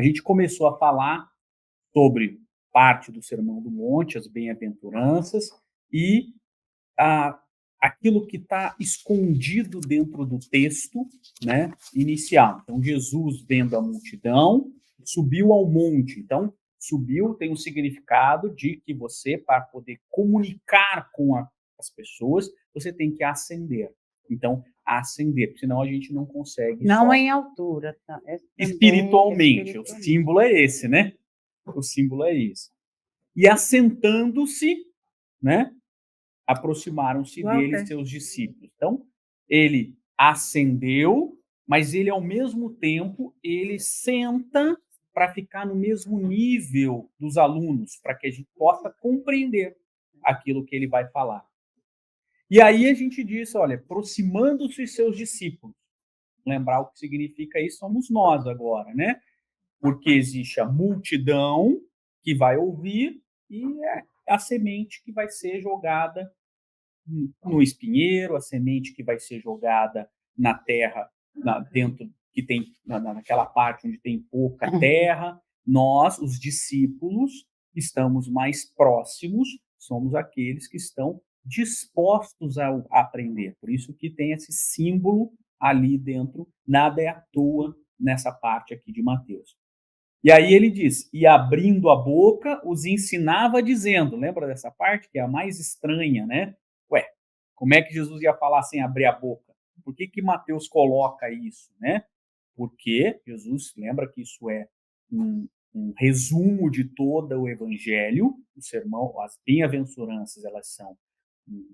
a gente começou a falar sobre parte do Sermão do Monte, as bem-aventuranças, e a, aquilo que está escondido dentro do texto, né, inicial. Então, Jesus, vendo a multidão, subiu ao monte. Então, subiu tem um significado de que você, para poder comunicar com as pessoas, você tem que ascender. Então, ascender, porque senão a gente não consegue Não só em altura, tá? espiritualmente. O símbolo é esse, né? O símbolo é esse. E assentando-se, né, aproximaram-se dele seus discípulos. Então, ele ascendeu, mas ele, ao mesmo tempo, ele senta para ficar no mesmo nível dos alunos, para que a gente possa compreender aquilo que ele vai falar. E aí a gente disse, olha, aproximando-se seus discípulos. Lembrar o que significa isso somos nós agora, né? Porque existe a multidão que vai ouvir e é a semente que vai ser jogada no espinheiro, a semente que vai ser jogada na terra, dentro que tem naquela parte onde tem pouca terra. Nós, os discípulos, estamos mais próximos, somos aqueles que estão dispostos a aprender. Por isso que tem esse símbolo ali dentro, nada é à toa nessa parte aqui de Mateus. E aí ele diz, e abrindo a boca, os ensinava dizendo, lembra dessa parte que é a mais estranha, né? Ué, como é que Jesus ia falar sem abrir a boca? Por que Mateus coloca isso, né? Porque Jesus, lembra que isso é um resumo de todo o evangelho, o sermão, as bem-aventuranças, elas são um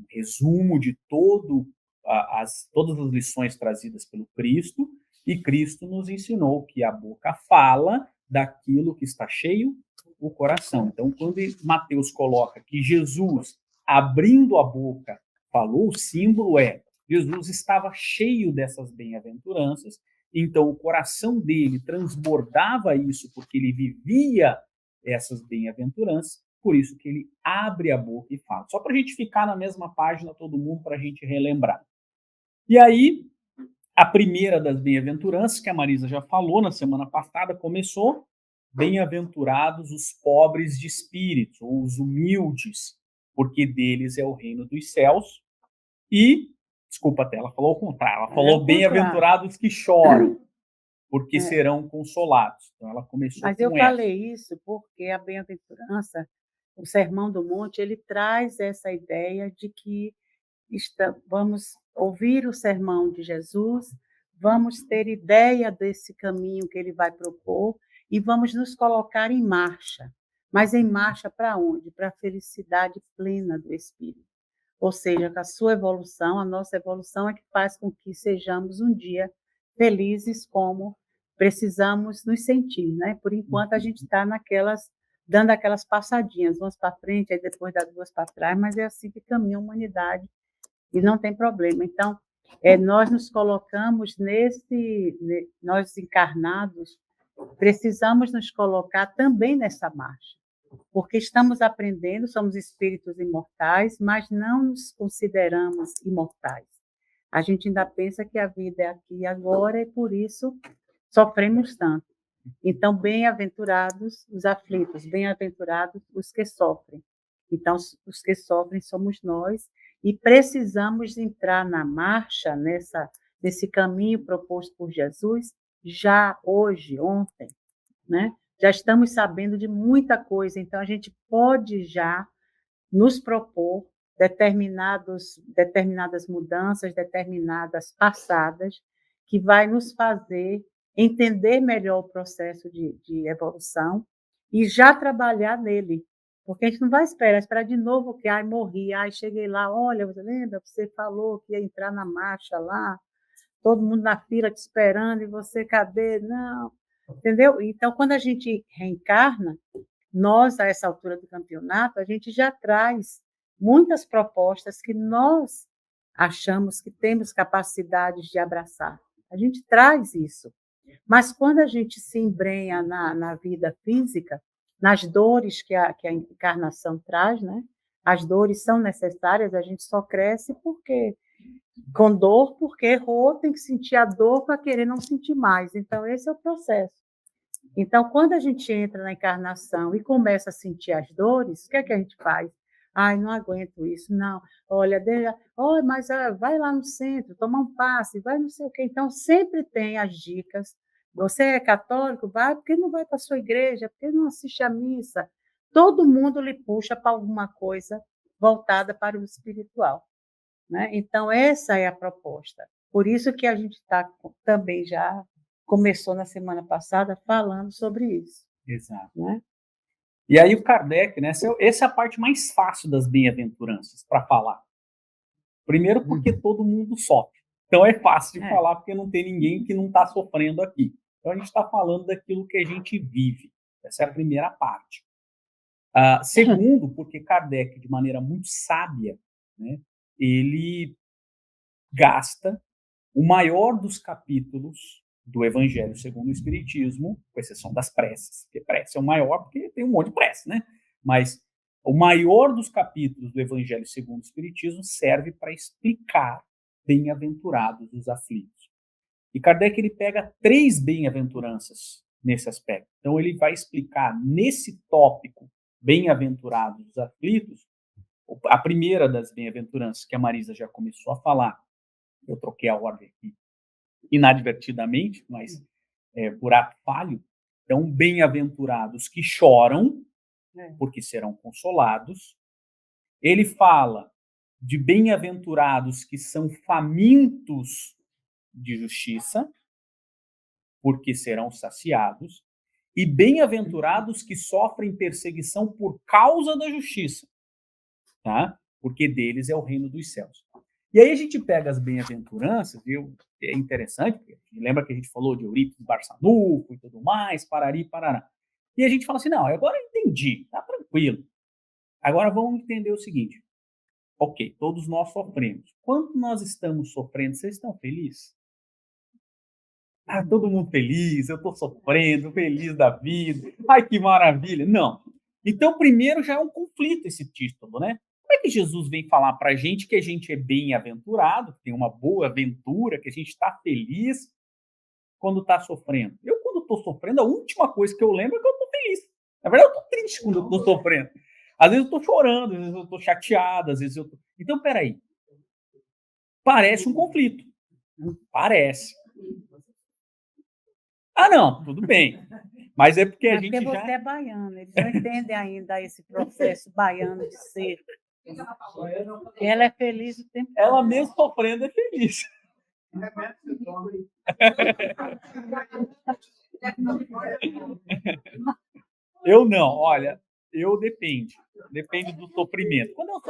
resumo de todas as lições trazidas pelo Cristo, e Cristo nos ensinou que a boca fala daquilo que está cheio o coração. Então, quando Mateus coloca que Jesus, abrindo a boca, falou, o símbolo é Jesus estava cheio dessas bem-aventuranças, então o coração dele transbordava isso porque ele vivia essas bem-aventuranças, por isso que ele abre a boca e fala. Só para a gente ficar na mesma página, todo mundo, para a gente relembrar. E aí, a primeira das bem-aventuranças, que a Marisa já falou na semana passada, começou, bem-aventurados os pobres de espírito, ou os humildes, porque deles é o reino dos céus. E, desculpa até, ela falou o contrário, ela falou bem-aventurados que choram, porque serão consolados. Então ela começou Mas com eu falei isso porque a bem-aventurança, o Sermão do Monte, ele traz essa ideia de que vamos ouvir o sermão de Jesus, vamos ter ideia desse caminho que ele vai propor e vamos nos colocar em marcha. Mas em marcha para onde? Para a felicidade plena do Espírito. Ou seja, com a sua evolução, a nossa evolução é que faz com que sejamos um dia felizes como precisamos nos sentir, né? Por enquanto a gente está dando aquelas passadinhas, umas para frente, aí depois dá duas para trás, mas é assim que caminha a humanidade e não tem problema. Então, nós nos colocamos nós encarnados, precisamos nos colocar também nessa marcha, porque estamos aprendendo, somos espíritos imortais, mas não nos consideramos imortais. A gente ainda pensa que a vida é aqui e agora e por isso sofremos tanto. Então, bem-aventurados os aflitos, bem-aventurados os que sofrem. Então, os que sofrem somos nós e precisamos entrar na marcha, nesse caminho proposto por Jesus, já hoje, ontem, né? Já estamos sabendo de muita coisa, então a gente pode já nos propor determinadas mudanças, determinadas passadas, que vai nos fazer entender melhor o processo de evolução e já trabalhar nele. Porque a gente não vai esperar de novo que morri, cheguei lá, olha, você lembra, você falou que ia entrar na marcha lá, todo mundo na fila te esperando, e você, cadê? Não, entendeu? Então, quando a gente reencarna, nós, a essa altura do campeonato, a gente já traz muitas propostas que nós achamos que temos capacidades de abraçar. A gente traz isso. Mas quando a gente se embrenha na vida física, nas dores que a encarnação traz, né? As dores são necessárias, a gente só cresce com dor, porque errou, tem que sentir a dor para querer não sentir mais. Então, esse é o processo. Então, quando a gente entra na encarnação e começa a sentir as dores, o que é que a gente faz? Ai, não aguento isso, não. Olha, mas vai lá no centro, toma um passe, vai não sei o quê. Então, sempre tem as dicas. Você é católico? Vai, porque não vai para a sua igreja? Porque não assiste à missa? Todo mundo lhe puxa para alguma coisa voltada para o espiritual, né? Então, essa é a proposta. Por isso que a gente está também já começou na semana passada falando sobre isso. Exato. Né? E aí o Kardec, né, essa é a parte mais fácil das bem-aventuranças para falar. Primeiro porque todo mundo sofre. Então é fácil de falar porque não tem ninguém que não está sofrendo aqui. Então a gente está falando daquilo que a gente vive. Essa é a primeira parte. Segundo, porque Kardec, de maneira muito sábia, né, ele gasta o maior dos capítulos do Evangelho segundo o Espiritismo, com exceção das preces, porque prece é o maior, porque tem um monte de prece, né? Mas o maior dos capítulos do Evangelho segundo o Espiritismo serve para explicar bem-aventurados os aflitos. E Kardec ele pega 3 bem-aventuranças nesse aspecto. Então ele vai explicar nesse tópico bem-aventurados os aflitos, a primeira das bem-aventuranças que a Marisa já começou a falar. Eu troquei a ordem aqui inadvertidamente, mas por ato falho. Então, bem-aventurados que choram, porque serão consolados. Ele fala de bem-aventurados que são famintos de justiça, porque serão saciados. E bem-aventurados que sofrem perseguição por causa da justiça, tá? Porque deles é o reino dos céus. E aí a gente pega as bem-aventuranças, viu? É interessante, porque lembra que a gente falou de Eurípides Barçanufo e tudo mais, parari, parará. E a gente fala assim, não, agora eu entendi, tá tranquilo. Agora vamos entender o seguinte. Ok, todos nós sofremos. Quando nós estamos sofrendo, vocês estão felizes? Todo mundo feliz, eu estou sofrendo, feliz da vida. Ai, que maravilha. Não. Então, primeiro já é um conflito esse título, né? Como é que Jesus vem falar para a gente que a gente é bem-aventurado, que tem uma boa aventura, que a gente está feliz quando está sofrendo? Eu, quando estou sofrendo, a última coisa que eu lembro é que eu estou feliz. Na verdade, eu estou triste quando eu estou sofrendo. Às vezes eu estou chorando, às vezes eu estou chateado, às vezes eu estou... Então, peraí. Parece um conflito. Parece. Não, tudo bem. Mas é porque a gente porque você é baiano, eles não entendem ainda esse processo baiano de ser. Ela é feliz o tempo todo. Ela mesmo sofrendo é feliz. Eu não, olha, eu depende do sofrimento. Quando é um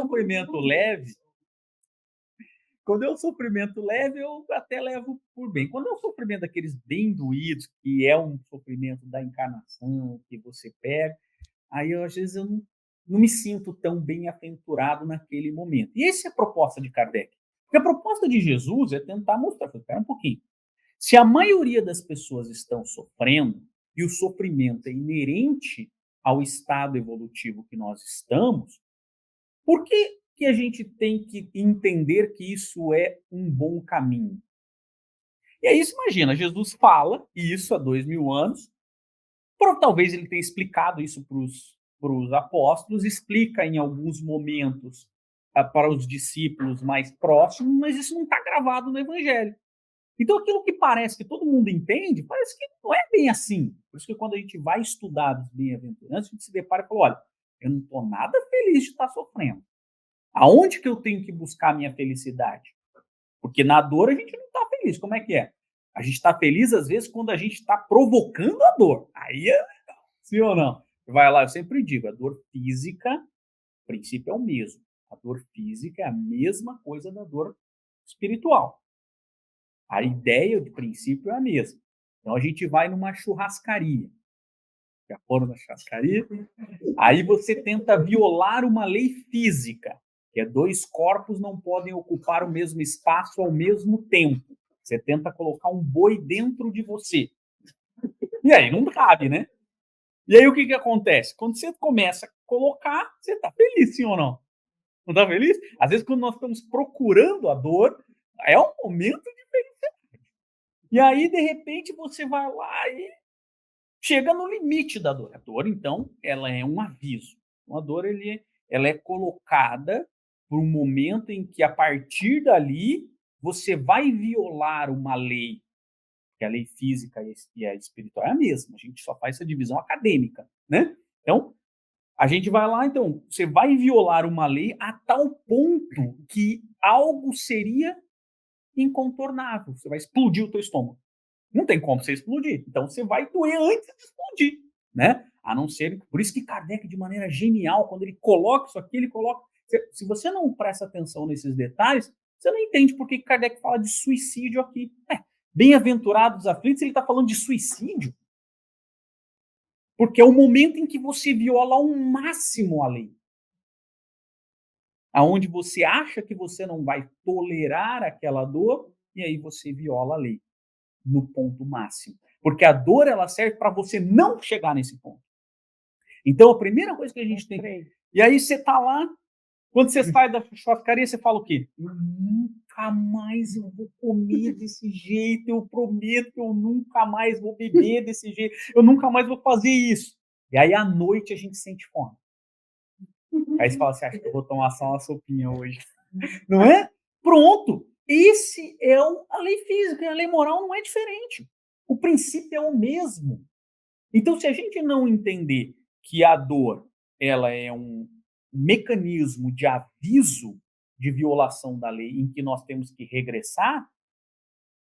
sofrimento leve, eu até levo por bem. Quando é um sofrimento daqueles bem doídos, que é um sofrimento da encarnação, que você pega, aí às vezes eu não me sinto tão bem-aventurado naquele momento. E essa é a proposta de Kardec. Porque a proposta de Jesus é tentar mostrar, espera um pouquinho, se a maioria das pessoas estão sofrendo, e o sofrimento é inerente ao estado evolutivo que nós estamos, por que a gente tem que entender que isso é um bom caminho? E aí, imagina, Jesus fala isso há 2000 anos, talvez ele tenha explicado isso para os apóstolos, explica em alguns momentos para os discípulos mais próximos, mas isso não está gravado no Evangelho. Então, aquilo que parece que todo mundo entende, parece que não é bem assim. Por isso que quando a gente vai estudar os bem-aventuranças, a gente se depara e fala, olha, eu não estou nada feliz de estar sofrendo. Aonde que eu tenho que buscar a minha felicidade? Porque na dor a gente não está feliz. Como é que é? A gente está feliz, às vezes, quando a gente está provocando a dor. Aí é legal. Sim ou não? Vai lá, eu sempre digo, a dor física, o princípio é o mesmo. A dor física é a mesma coisa da dor espiritual. A ideia de princípio é a mesma. Então a gente vai numa churrascaria. Já foram na churrascaria? Aí você tenta violar uma lei física, que é 2 corpos não podem ocupar o mesmo espaço ao mesmo tempo. Você tenta colocar um boi dentro de você. E aí não cabe, né? E aí o que acontece? Quando você começa a colocar, você está feliz, sim ou não? Não está feliz? Às vezes, quando nós estamos procurando a dor, é um momento de felicidade. E aí, de repente, você vai lá e chega no limite da dor. A dor, então, ela é um aviso. Então, a dor ela é colocada por um momento em que, a partir dali, você vai violar uma lei, que a lei física e a espiritual é a mesma. A gente só faz essa divisão acadêmica, né? Então, a gente vai lá, então, você vai violar uma lei a tal ponto que algo seria incontornável. Você vai explodir o teu estômago. Não tem como você explodir. Então, você vai doer antes de explodir, né? A não ser... Por isso que Kardec, de maneira genial, quando ele coloca isso aqui, ele coloca... Se você não presta atenção nesses detalhes, você não entende por que Kardec fala de suicídio aqui. Bem-aventurados os aflitos, ele está falando de suicídio. Porque é o momento em que você viola ao máximo a lei. Aonde você acha que você não vai tolerar aquela dor, e aí você viola a lei no ponto máximo. Porque a dor, ela serve para você não chegar nesse ponto. Então, a primeira coisa que a gente tem... E aí você tá lá, quando você sai da churrascaria, você fala o quê? Eu nunca mais eu vou comer desse jeito, eu prometo que eu nunca mais vou beber desse jeito, eu nunca mais vou fazer isso. E aí, à noite, a gente sente fome. Aí você fala assim, acho que eu vou tomar só uma sopinha hoje. Não é? Pronto! Esse é a lei física, e a lei moral não é diferente. O princípio é o mesmo. Então, se a gente não entender que a dor, ela é um mecanismo de aviso de violação da lei em que nós temos que regressar,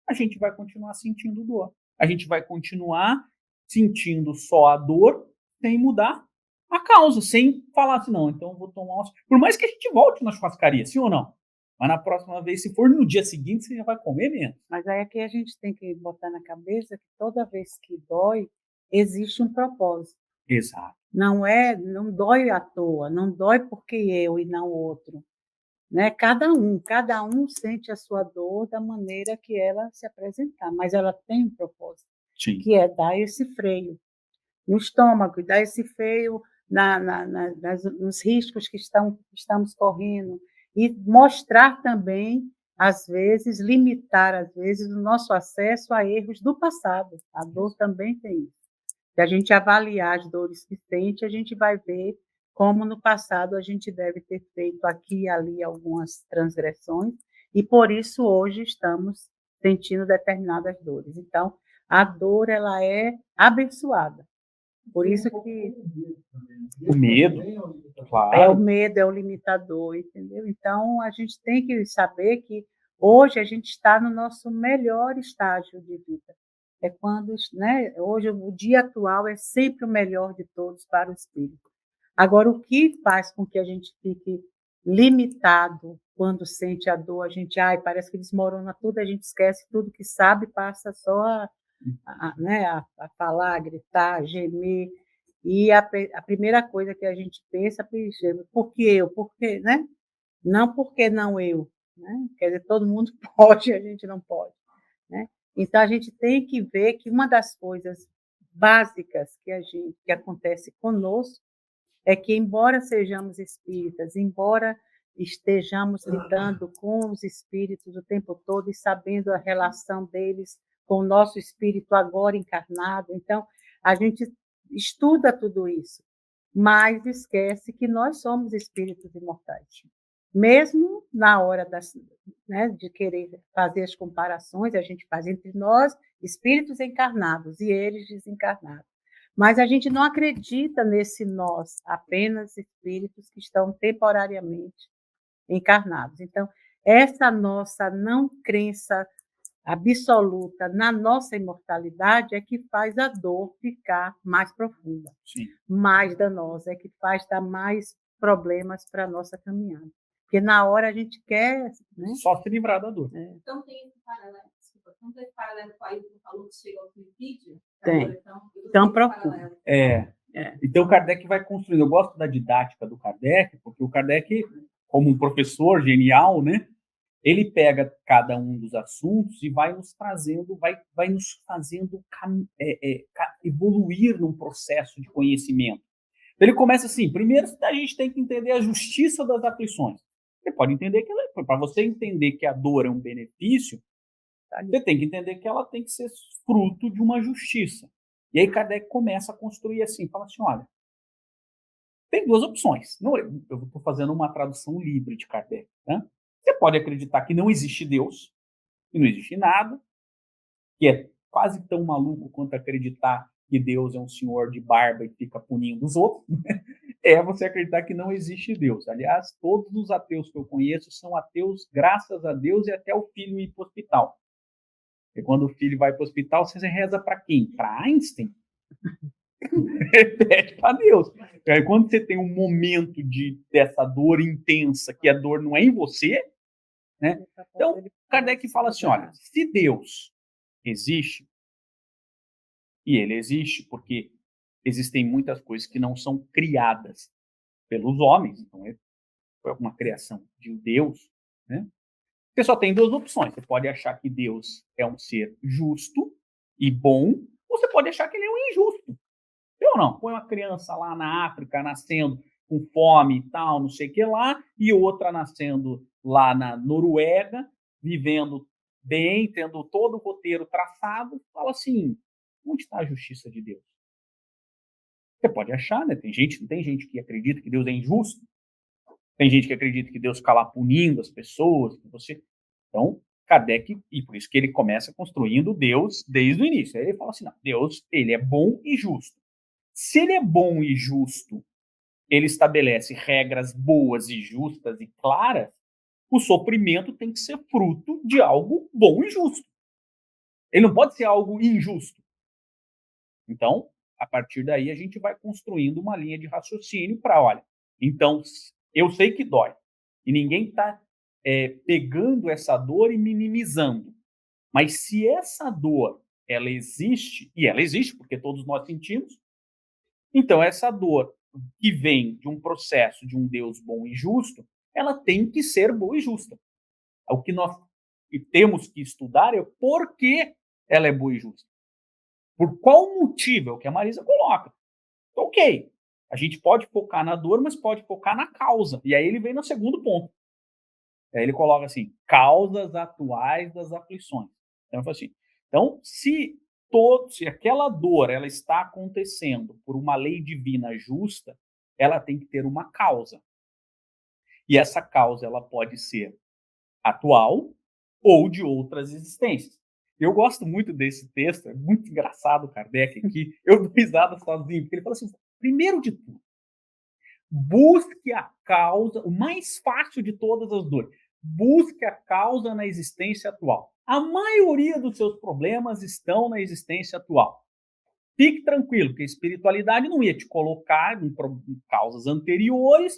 a gente vai continuar sentindo dor. A gente vai continuar sentindo só a dor sem mudar a causa, sem falar assim, não, então eu vou tomar... Por mais que a gente volte na churrascaria, sim ou não? Mas na próxima vez, se for no dia seguinte, você já vai comer menos. Mas aí aqui a gente tem que botar na cabeça que toda vez que dói, existe um propósito. Exato. Não dói à toa, não dói porque eu e não outro. Né? Cada um sente a sua dor da maneira que ela se apresentar, mas ela tem um propósito, Sim. que é dar esse freio no estômago, dar esse freio nos riscos que estamos correndo, e mostrar também, às vezes, limitar, às vezes, o nosso acesso a erros do passado. A dor também tem isso. Se a gente avaliar as dores que sente, a gente vai ver como no passado a gente deve ter feito aqui e ali algumas transgressões, e por isso hoje estamos sentindo determinadas dores. Então, a dor, ela é abençoada. Por isso que o medo, claro. O medo é o limitador, entendeu? Então, a gente tem que saber que hoje a gente está no nosso melhor estágio de vida. É quando, né? Hoje, o dia atual é sempre o melhor de todos para o espírito. Agora, o que faz com que a gente fique limitado quando sente a dor? A gente, parece que desmorona tudo, a gente esquece tudo que sabe, passa só a falar, a gritar, a gemer. E a primeira coisa que a gente pensa, por que eu? Por quê, né? Não porque não eu. Né? Quer dizer, todo mundo pode, a gente não pode. Né? Então, a gente tem que ver que uma das coisas básicas que acontece conosco é que, embora sejamos espíritas, embora estejamos lidando com os espíritos o tempo todo e sabendo a relação deles com o nosso espírito agora encarnado, então, a gente estuda tudo isso, mas esquece que nós somos espíritos imortais. Mesmo na hora de querer fazer as comparações, a gente faz entre nós, espíritos encarnados, e eles desencarnados. Mas a gente não acredita nesse nós, apenas espíritos que estão temporariamente encarnados. Então, essa nossa não crença absoluta na nossa imortalidade é que faz a dor ficar mais profunda, Sim. mais danosa, é que faz dar mais problemas para a nossa caminhada. Porque na hora a gente quer... Né? Só se livrar da dor. Então tem esse paralelo, com a Ilka falou que chega ao suicídio? Tem. Então procura. Então, Kardec vai construindo. Eu gosto da didática do Kardec, porque o Kardec, como um professor genial, né, ele pega cada um dos assuntos e vai nos trazendo, vai nos fazendo evoluir num processo de conhecimento. Então, ele começa assim: primeiro a gente tem que entender a justiça das aflições. Você pode entender que para você entender que a dor é um benefício, você tem que entender que ela tem que ser fruto de uma justiça. E aí Kardec começa a construir assim, fala assim, olha, tem duas opções. Não, eu estou fazendo uma tradução livre de Kardec. Né? Você pode acreditar que não existe Deus, que não existe nada, que é quase tão maluco quanto acreditar que Deus é um senhor de barba e fica punindo os outros. É você acreditar que não existe Deus. Aliás, todos os ateus que eu conheço são ateus, graças a Deus, e até o filho ir para o hospital. E quando o filho vai para o hospital, você reza para quem? Para Einstein? Pede para Deus. Aí, quando você tem um momento dessa dor intensa, que a dor não é em você, né? Então, Kardec fala assim, olha, se Deus existe, e ele existe porque existem muitas coisas que não são criadas pelos homens, então é uma criação de Deus, né? Você só tem duas opções. Você pode achar que Deus é um ser justo e bom, ou você pode achar que ele é um injusto. Eu não. Põe uma criança lá na África nascendo com fome e tal, não sei o que lá, e outra nascendo lá na Noruega, vivendo bem, tendo todo o roteiro traçado, fala assim, onde está a justiça de Deus? Você pode achar, né? Tem gente que acredita que Deus é injusto, tem gente que acredita que Deus fica lá punindo as pessoas, que você... Então, Kardec, e por isso que ele começa construindo Deus desde o início. Aí ele fala assim, não, Deus, ele é bom e justo. Se ele é bom e justo, ele estabelece regras boas e justas e claras, o sofrimento tem que ser fruto de algo bom e justo. Ele não pode ser algo injusto. Então, a partir daí, a gente vai construindo uma linha de raciocínio para, olha, então, eu sei que dói, e ninguém está pegando essa dor e minimizando. Mas se essa dor, ela existe, e ela existe porque todos nós sentimos, então essa dor que vem de um processo de um Deus bom e justo, ela tem que ser boa e justa. O que nós temos que estudar é o porquê ela é boa e justa. Por qual motivo? É o que a Marisa coloca. Ok, a gente pode focar na dor, mas pode focar na causa. E aí ele vem no segundo ponto. Aí ele coloca assim, causas atuais das aflições. Então, assim, então se aquela dor ela está acontecendo por uma lei divina justa, ela tem que ter uma causa. E essa causa ela pode ser atual ou de outras existências. Eu gosto muito desse texto, é muito engraçado o Kardec aqui, eu dou risada sozinho, porque ele fala assim, primeiro de tudo, busque a causa, o mais fácil de todas as dores, busque a causa na existência atual. A maioria dos seus problemas estão na existência atual. Fique tranquilo, que a espiritualidade não ia te colocar em causas anteriores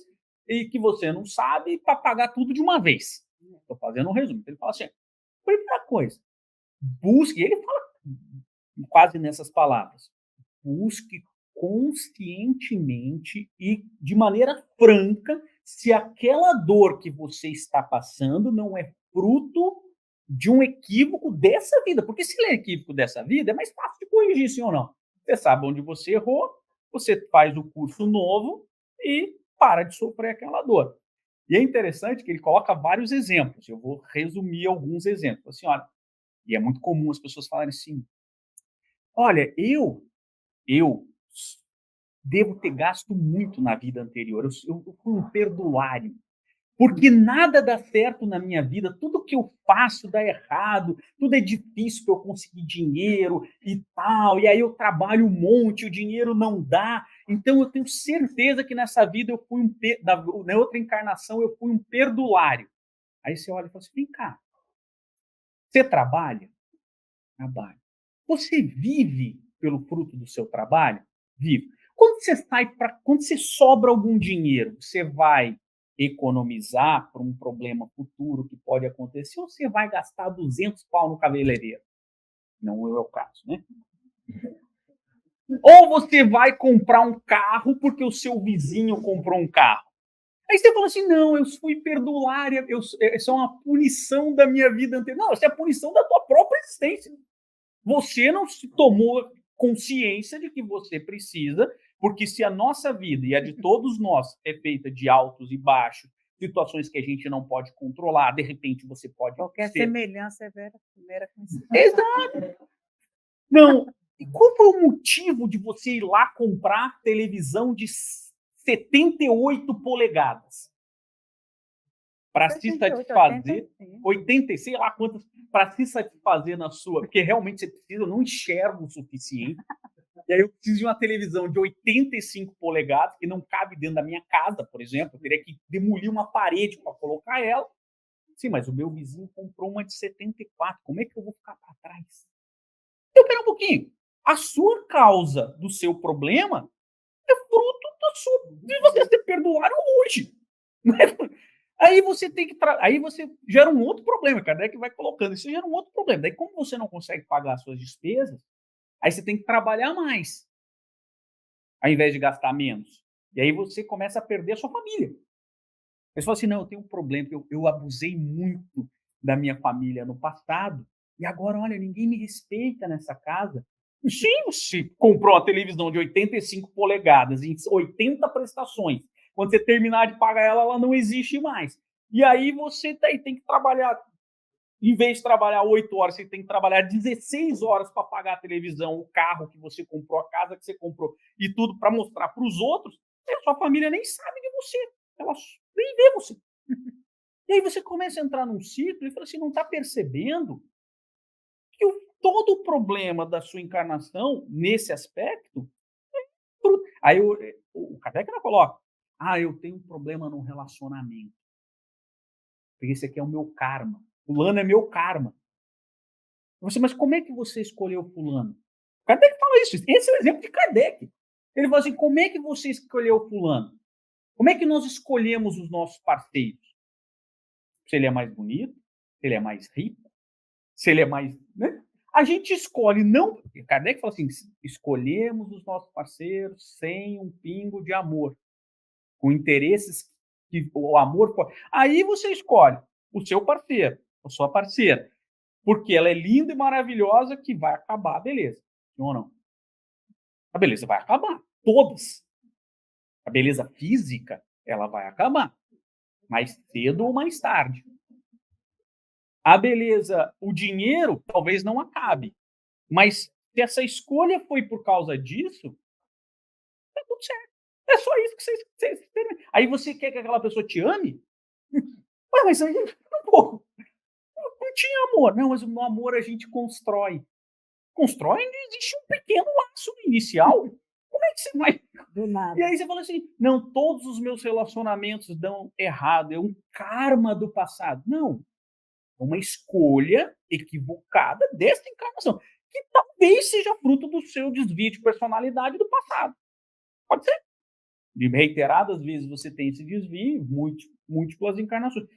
e que você não sabe para pagar tudo de uma vez. Estou fazendo um resumo. Ele fala assim, primeira coisa, busque, ele fala quase nessas palavras, busque conscientemente e de maneira franca se aquela dor que você está passando não é fruto de um equívoco dessa vida. Porque se ele é equívoco dessa vida, é mais fácil de corrigir, sim ou não. Você sabe onde você errou, você faz o curso novo e para de sofrer aquela dor. E é interessante que ele coloca vários exemplos. Eu vou resumir alguns exemplos. Assim, olha, e é muito comum as pessoas falarem assim, olha, eu devo ter gasto muito na vida anterior. Eu fui um perdulário. Porque nada dá certo na minha vida, tudo que eu faço dá errado, tudo é difícil para eu conseguir dinheiro e tal, e aí eu trabalho um monte, o dinheiro não dá, então eu tenho certeza que nessa vida eu fui na outra encarnação eu fui um perdulário. Aí você olha e fala assim, vem cá, você trabalha? Trabalho. Você vive pelo fruto do seu trabalho? Vive. Quando você sobra algum dinheiro, você vai economizar para um problema futuro que pode acontecer ou você vai gastar 200 pau no cabeleireiro? Não é o caso, né? Ou você vai comprar um carro porque o seu vizinho comprou um carro? Aí você fala assim, não, eu fui perdulária, isso é uma punição da minha vida anterior. Não, isso é a punição da tua própria existência. Você não se tomou consciência de que você precisa, porque se a nossa vida e a de todos nós é feita de altos e baixos, situações que a gente não pode controlar, de repente você pode... Qualquer semelhança é mera coincidência. Exato. Não, E qual foi o motivo de você ir lá comprar televisão de 78 polegadas? Para se 78, satisfazer, 80, 80, sei lá quantas, para se satisfazer na sua, porque realmente você precisa, eu não enxergo o suficiente. E aí eu preciso de uma televisão de 85 polegadas, que não cabe dentro da minha casa, por exemplo. Eu teria que demolir uma parede para colocar ela. Sim, mas o meu vizinho comprou uma de 74. Como é que eu vou ficar para trás? Então, pera um pouquinho. A sua causa do seu problema é fruto de você ser perdoado hoje. Aí você tem que. Aí você gera um outro problema, Kardec vai colocando. Isso gera um outro problema. Daí, como você não consegue pagar as suas despesas, aí você tem que trabalhar mais, ao invés de gastar menos. E aí você começa a perder a sua família. Você fala assim: não, eu tenho um problema, eu abusei muito da minha família no passado, e agora, olha, ninguém me respeita nessa casa. Sim, você comprou uma televisão de 85 polegadas em 80 prestações. Quando você terminar de pagar ela, ela não existe mais. E aí você tem que trabalhar, em vez de trabalhar 8 horas, você tem que trabalhar 16 horas para pagar a televisão, o carro que você comprou, a casa que você comprou e tudo para mostrar para os outros. E a sua família nem sabe de você. Ela nem vê você. E aí você começa a entrar num ciclo e fala assim, não está percebendo que todo o problema da sua encarnação, nesse aspecto, aí o Kardec não coloca, eu tenho um problema no relacionamento. Porque esse aqui é o meu karma. Fulano é meu karma. Você, mas como é que você escolheu fulano? Kardec fala isso. Esse é o exemplo de Kardec. Ele fala assim, como é que você escolheu fulano? Como é que nós escolhemos os nossos parceiros? Se ele é mais bonito, se ele é mais rico, se ele é mais... Né? A gente escolhe, não... Kardec fala assim, escolhemos os nossos parceiros sem um pingo de amor, com interesses que o amor... Aí você escolhe o seu parceiro, a sua parceira, porque ela é linda e maravilhosa, que vai acabar, beleza. Sim ou não? A beleza vai acabar. Todas. A beleza física, ela vai acabar. Mais cedo ou mais tarde. A beleza, o dinheiro, talvez não acabe. Mas se essa escolha foi por causa disso, tá tudo certo. É só isso que você aí você quer que aquela pessoa te ame? Ué, mas aí, pô, não tinha amor. Não, mas no amor a gente constrói. Constrói, existe um pequeno laço inicial. Como é que você vai... Do nada. E aí você fala assim, não, todos os meus relacionamentos dão errado, é um karma do passado. Não, é uma escolha equivocada dessa encarnação, que talvez seja fruto do seu desvio de personalidade do passado. Pode ser. De reiteradas vezes você tem esse desvio, múltiplas encarnações.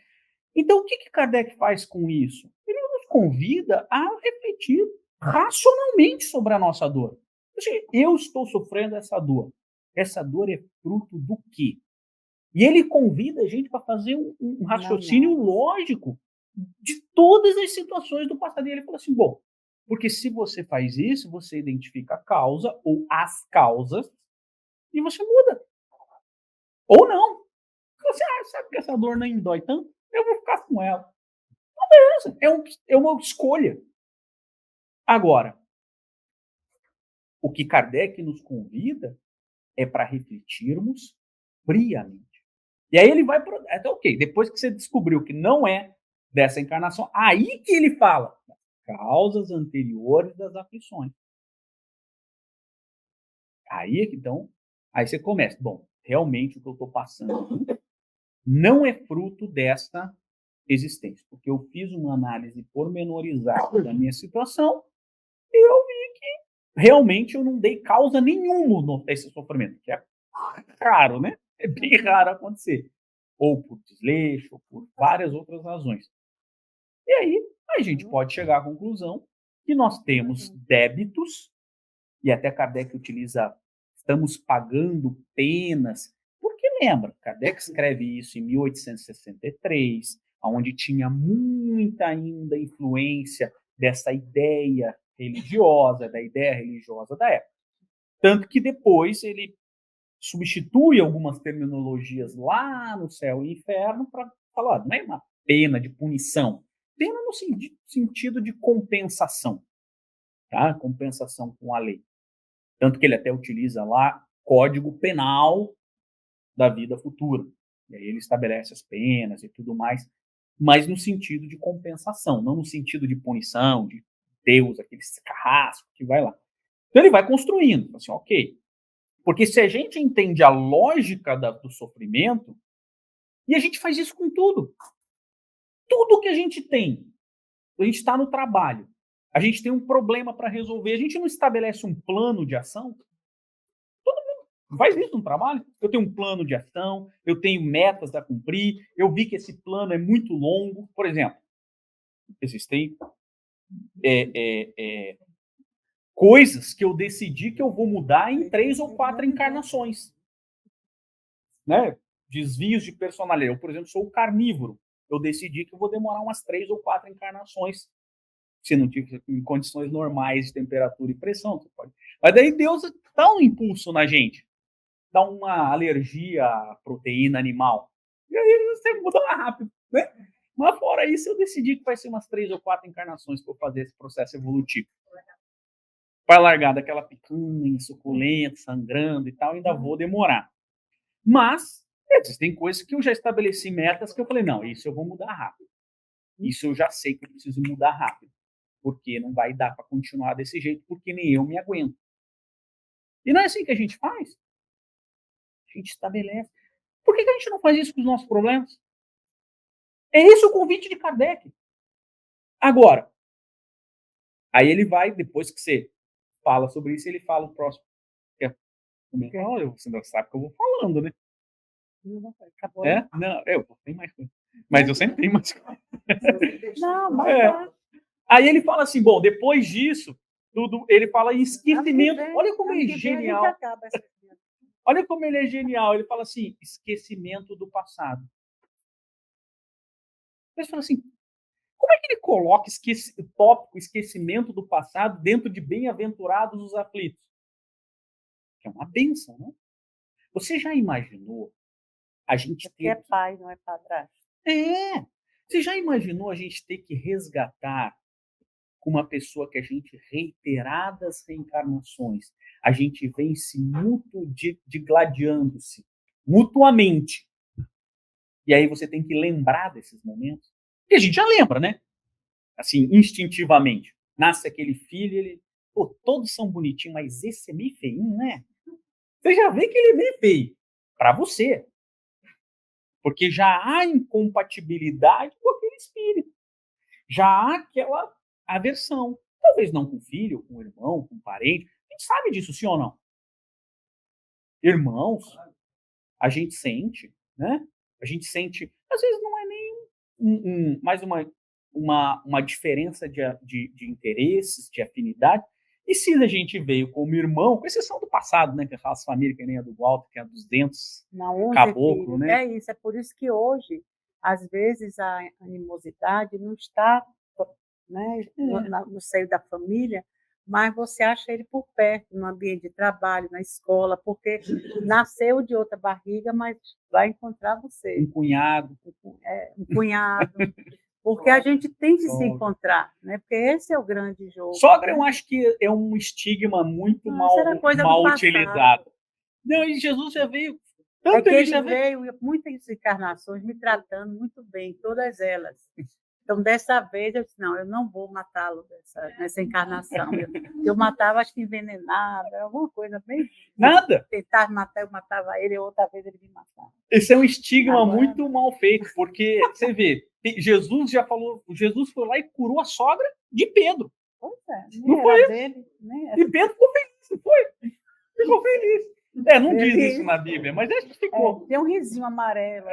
Então, o que Kardec faz com isso? Ele nos convida a refletir racionalmente sobre a nossa dor. Eu estou sofrendo essa dor. Essa dor é fruto do quê? E ele convida a gente para fazer um raciocínio lógico de todas as situações do passado. E ele fala assim, bom, porque se você faz isso, você identifica a causa ou as causas e você muda. Ou não. Você sabe que essa dor nem dói tanto? Eu vou ficar com ela. Então, beleza. É uma escolha. Agora, o que Kardec nos convida é para refletirmos friamente. E aí ele vai para... Até ok, depois que você descobriu que não é dessa encarnação, aí que ele fala causas anteriores das aflições. Aí, então, aí você começa. Bom, realmente o que eu estou passando não é fruto dessa existência, porque eu fiz uma análise pormenorizada da minha situação e eu vi que realmente eu não dei causa nenhuma nesse sofrimento, que é raro, né? É bem raro acontecer. Ou por desleixo, ou por várias outras razões. E aí, a gente pode chegar à conclusão que nós temos débitos, e até Kardec utiliza, estamos pagando penas, porque lembra, Kardec escreve isso em 1863, onde tinha muita ainda influência dessa ideia religiosa, da época. Tanto que depois ele substitui algumas terminologias lá no céu e inferno para falar, não é uma pena de punição, pena no sentido de compensação. tá? Compensação com a lei. Tanto que ele até utiliza lá Código Penal da vida futura. E aí ele estabelece as penas e tudo mais, mas no sentido de compensação, não no sentido de punição, de Deus, aquele carrasco que vai lá. Então ele vai construindo, assim, ok. Porque se a gente entende a lógica do sofrimento, e a gente faz isso com tudo. Tudo que a gente tem. A gente está no trabalho. A gente tem um problema para resolver. A gente não estabelece um plano de ação. Todo mundo faz isso no trabalho. Eu tenho um plano de ação, eu tenho metas a cumprir, eu vi que esse plano é muito longo. Por exemplo, existem coisas que eu decidi que eu vou mudar em 3 ou 4 encarnações. Né? Desvios de personalidade. Eu, por exemplo, sou carnívoro. Eu decidi que eu vou demorar umas 3 ou 4 encarnações. Se não tiver em condições normais de temperatura e pressão. Você pode. Mas daí Deus dá um impulso na gente. Dá uma alergia à proteína animal. E aí você muda rápido. Né? Mas fora isso, eu decidi que vai ser umas 3 ou 4 encarnações para eu fazer esse processo evolutivo. Para largar daquela picanha, suculenta, sangrando e tal, ainda vou demorar. Mas existem coisas que eu já estabeleci metas que eu falei, não, isso eu vou mudar rápido. Isso eu já sei que eu preciso mudar rápido. Porque não vai dar para continuar desse jeito, porque nem eu me aguento. E não é assim que a gente faz. A gente estabelece. Por que a gente não faz isso com os nossos problemas? É esse o convite de Kardec. Agora, aí ele vai, depois que você fala sobre isso, ele fala o próximo. Olha, você não sabe que eu vou falando, né? Acabou. Não, eu tenho mais coisa. Mas eu sempre tenho mais coisa. Não, mas Aí ele fala assim, bom, depois disso, tudo, ele fala em esquecimento. Olha como ele é genial. Olha como ele é genial. Ele fala assim, esquecimento do passado. Ele fala assim, como é que ele coloca o tópico esquecimento do passado dentro de bem-aventurados os aflitos? Que é uma bênção, não? Você já imaginou a gente ter... É pai, não é padrasto. Você já imaginou a gente ter que resgatar com uma pessoa que a gente, reiteradas reencarnações, a gente vem se digladiando-se mutuamente. E aí você tem que lembrar desses momentos. E a gente já lembra, né? Assim, instintivamente. Nasce aquele filho, ele... Pô, todos são bonitinhos, mas esse é meio feinho, né? Você já vê que ele é meio feio. Para você. Porque já há incompatibilidade com aquele espírito. Já há aquela aversão. Talvez não com o filho, com o irmão, com o parente. A gente sabe disso, sim ou não? Irmãos, a gente sente, né? A gente sente, às vezes não é nem mais uma diferença de interesses, de afinidade. E se a gente veio como irmão, com exceção do passado, né? Que é aquelas famílias que nem a do Walter, que é a dos dentes, caboclo, né? É isso, é por isso que hoje, às vezes, a animosidade não está, né, no seio da família, mas você acha ele por perto, no ambiente de trabalho, na escola, porque nasceu de outra barriga, mas vai encontrar você. Um cunhado. Um cunhado. Porque a gente tem que se encontrar, né? Porque esse é o grande jogo. Sogra, eu acho que é um estigma muito mal utilizado. Não, e Jesus já veio... Tanto ele veio muitas encarnações me tratando muito bem, todas elas. Então, dessa vez, eu disse, não, eu não vou matá-lo nessa encarnação. Eu matava, acho que envenenado, alguma coisa bem... Nada. Tentar matar, eu matava ele, outra vez ele me matava. Esse é um estigma muito mal feito, porque, você vê, Jesus já falou, Jesus foi lá e curou a sogra de Pedro. Pois é, não foi dele. E Pedro ficou feliz, não foi? Ficou feliz. Não diz isso na Bíblia, mas acho que ficou. Tem um risinho amarelo.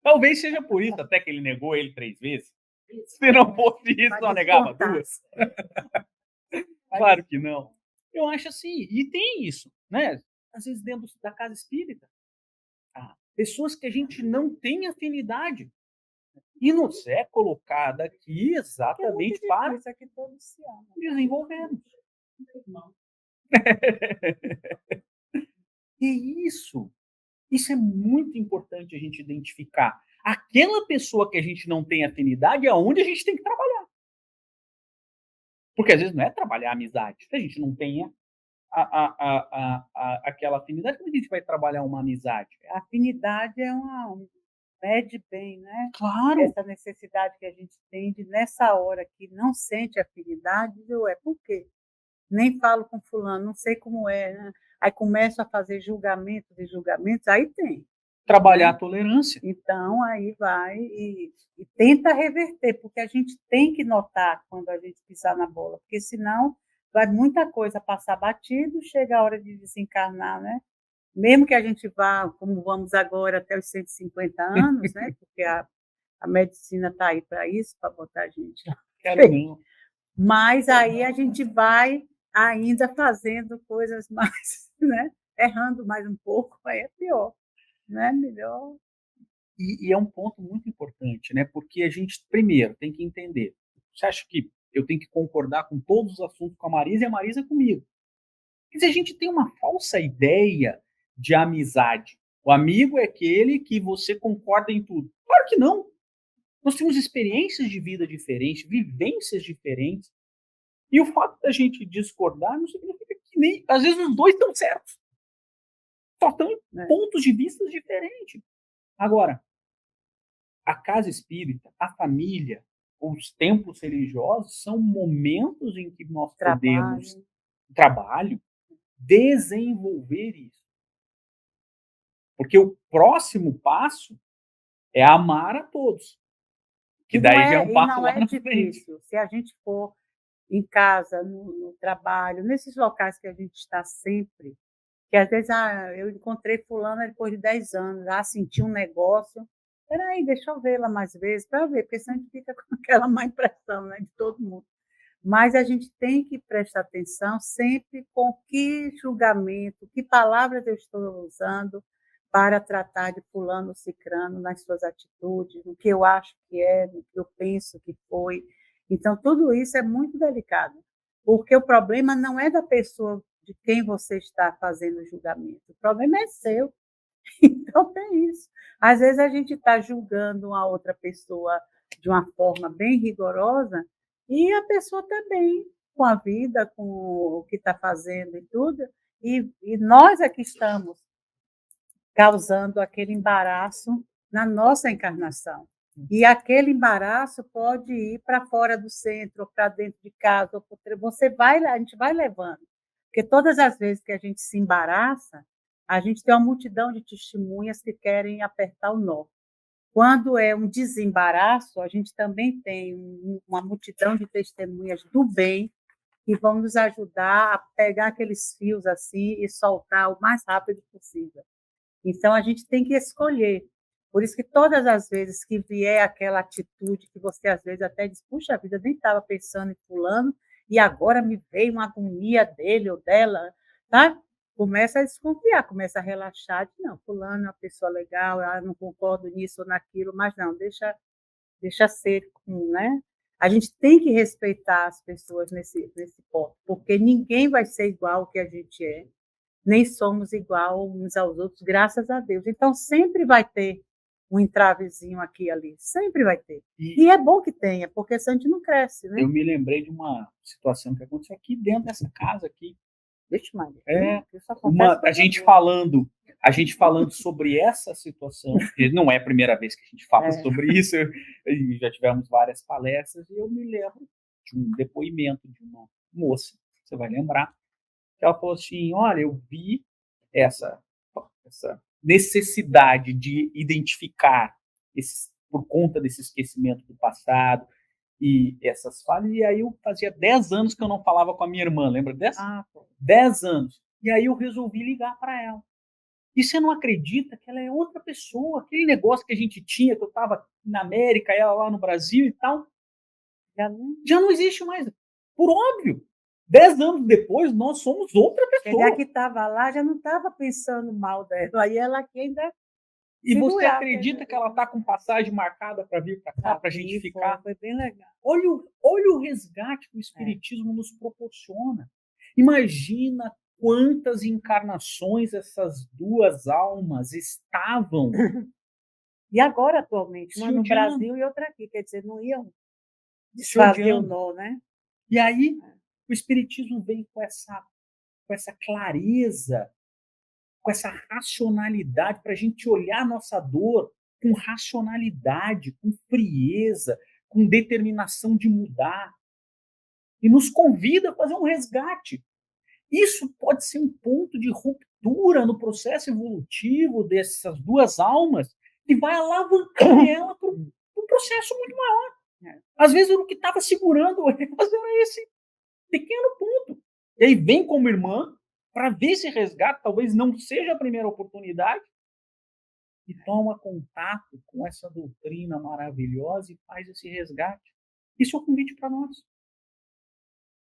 Talvez seja por isso até que ele negou ele 3 vezes. Se não fosse isso, não negava 2. Claro que não. Eu acho assim, e tem isso, né? Às vezes dentro da casa espírita. Pessoas que a gente não tem afinidade. E nos é colocada aqui exatamente para que todos se amam. Desenvolvermos. E isso é muito importante a gente identificar. Aquela pessoa que a gente não tem afinidade é onde a gente tem que trabalhar. Porque às vezes não é trabalhar a amizade. Se a gente não tem aquela afinidade, como a gente vai trabalhar uma amizade? A afinidade é mede bem, né? Claro. Essa necessidade que a gente tem de, nessa hora que não sente afinidade, por quê? Nem falo com fulano, não sei como é, né? Aí começo a fazer julgamentos e julgamentos, aí tem. Trabalhar a tolerância. Então, aí vai e tenta reverter, porque a gente tem que notar quando a gente pisar na bola, porque senão vai muita coisa passar batido, chega a hora de desencarnar, né? Mesmo que a gente vá, como vamos agora, até os 150 anos, né? Porque a medicina está aí para isso, para botar a gente lá. Quero não. Mas aí a gente vai ainda fazendo coisas mais, né? Errando mais um pouco, aí é pior, né? Melhor. E é um ponto muito importante, né? Porque a gente, primeiro, tem que entender. Você acha que eu tenho que concordar com todos os assuntos com a Marisa e a Marisa comigo? Porque se a gente tem uma falsa ideia de amizade, o amigo é aquele que você concorda em tudo. Claro que não. Nós temos experiências de vida diferentes, vivências diferentes. E o fato da gente discordar não significa que nem. Às vezes os dois estão certos. Só estão em pontos de vista diferentes. Agora, a casa espírita, a família, os templos religiosos são momentos em que nós podemos, trabalho, desenvolver isso. Porque o próximo passo é amar a todos. Que daí já é um passo lá na frente. Se a gente for em casa, no trabalho, nesses locais que a gente está sempre, que às vezes eu encontrei fulana depois de 10 anos, senti um negócio, peraí, deixa eu vê-la mais vezes, para ver, porque senão a gente fica com aquela má impressão, né, de todo mundo. Mas a gente tem que prestar atenção sempre com que julgamento, que palavras eu estou usando para tratar de fulano, cicrano nas suas atitudes, no que eu acho que é, no que eu penso que foi. Então, tudo isso é muito delicado, porque o problema não é da pessoa de quem você está fazendo o julgamento, o problema é seu. Então, tem isso. Às vezes a gente está julgando uma outra pessoa de uma forma bem rigorosa e a pessoa está bem com a vida, com o que está fazendo e tudo, e nós aqui estamos causando aquele embaraço na nossa encarnação. E aquele embaraço pode ir para fora do centro, ou para dentro de casa, ou a gente vai levando. Porque todas as vezes que a gente se embaraça, a gente tem uma multidão de testemunhas que querem apertar o nó. Quando é um desembaraço, a gente também tem uma multidão de testemunhas do bem que vão nos ajudar a pegar aqueles fios assim e soltar o mais rápido possível. Então, a gente tem que escolher. Por isso que todas as vezes que vier aquela atitude que você às vezes até diz, puxa vida, nem estava pensando em fulano, e agora me veio uma agonia dele ou dela, tá? Começa a desconfiar, começa a relaxar, não, fulano é uma pessoa legal, não concordo nisso ou naquilo, mas não, deixa ser, né? A gente tem que respeitar as pessoas nesse ponto, porque ninguém vai ser igual ao que a gente é, nem somos igual uns aos outros, graças a Deus. Então, sempre vai ter um entravezinho aqui e ali, sempre vai ter. E é bom que tenha, porque senão a gente não cresce, né? Eu me lembrei de uma situação que aconteceu aqui dentro dessa casa aqui. Vixe, Maria. A gente falando sobre essa situação, que não é a primeira vez que a gente fala sobre isso, já tivemos várias palestras, e eu me lembro de um depoimento de uma moça, você vai lembrar, que ela falou assim, olha, eu vi essa necessidade de identificar, por conta desse esquecimento do passado, e essas falhas, e aí eu fazia 10 anos que eu não falava com a minha irmã, lembra dessa? 10 anos. E aí eu resolvi ligar para ela. E você não acredita que ela é outra pessoa, aquele negócio que a gente tinha, que eu estava na América, ela lá no Brasil e tal, já não existe mais. Por óbvio. 10 anos depois, nós somos outra pessoa. Ela que estava lá já não estava pensando mal dela, aí ela aqui ainda... E você acredita que ela está com passagem marcada para vir para cá, para a gente ficar? Foi bem legal. Olha o resgate que o Espiritismo nos proporciona. Imagina quantas encarnações essas duas almas estavam. E agora, atualmente, uma no Brasil e outra aqui. Quer dizer, não iam desfazer o nó, né? E aí o Espiritismo vem com essa clareza, com essa racionalidade, para a gente olhar a nossa dor com racionalidade, com frieza, com determinação de mudar. E nos convida a fazer um resgate. Isso pode ser um ponto de ruptura no processo evolutivo dessas duas almas que vai alavancar ela para um processo muito maior. Às vezes o que estava segurando elas era esse pequeno ponto. E aí vem como irmã para ver esse resgate, talvez não seja a primeira oportunidade, e toma contato com essa doutrina maravilhosa e faz esse resgate. Isso é um convite para nós.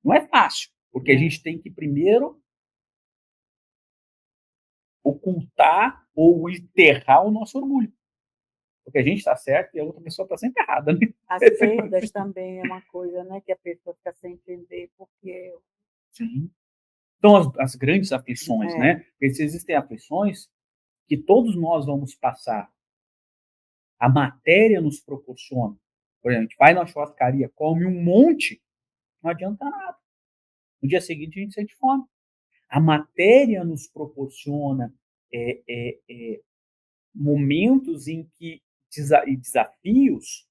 Não é fácil, porque a gente tem que primeiro ocultar ou enterrar o nosso orgulho. Porque a gente está certo e a outra pessoa está sempre errada. Né? As perdas também é uma coisa, né, que a pessoa fica sem entender, porque... Sim. Então, as grandes aflições, né? Porque existem aflições que todos nós vamos passar. A matéria nos proporciona. Por exemplo, a gente vai na churrascaria, come um monte, não adianta nada. No dia seguinte, a gente sente fome. A matéria nos proporciona momentos em que desafios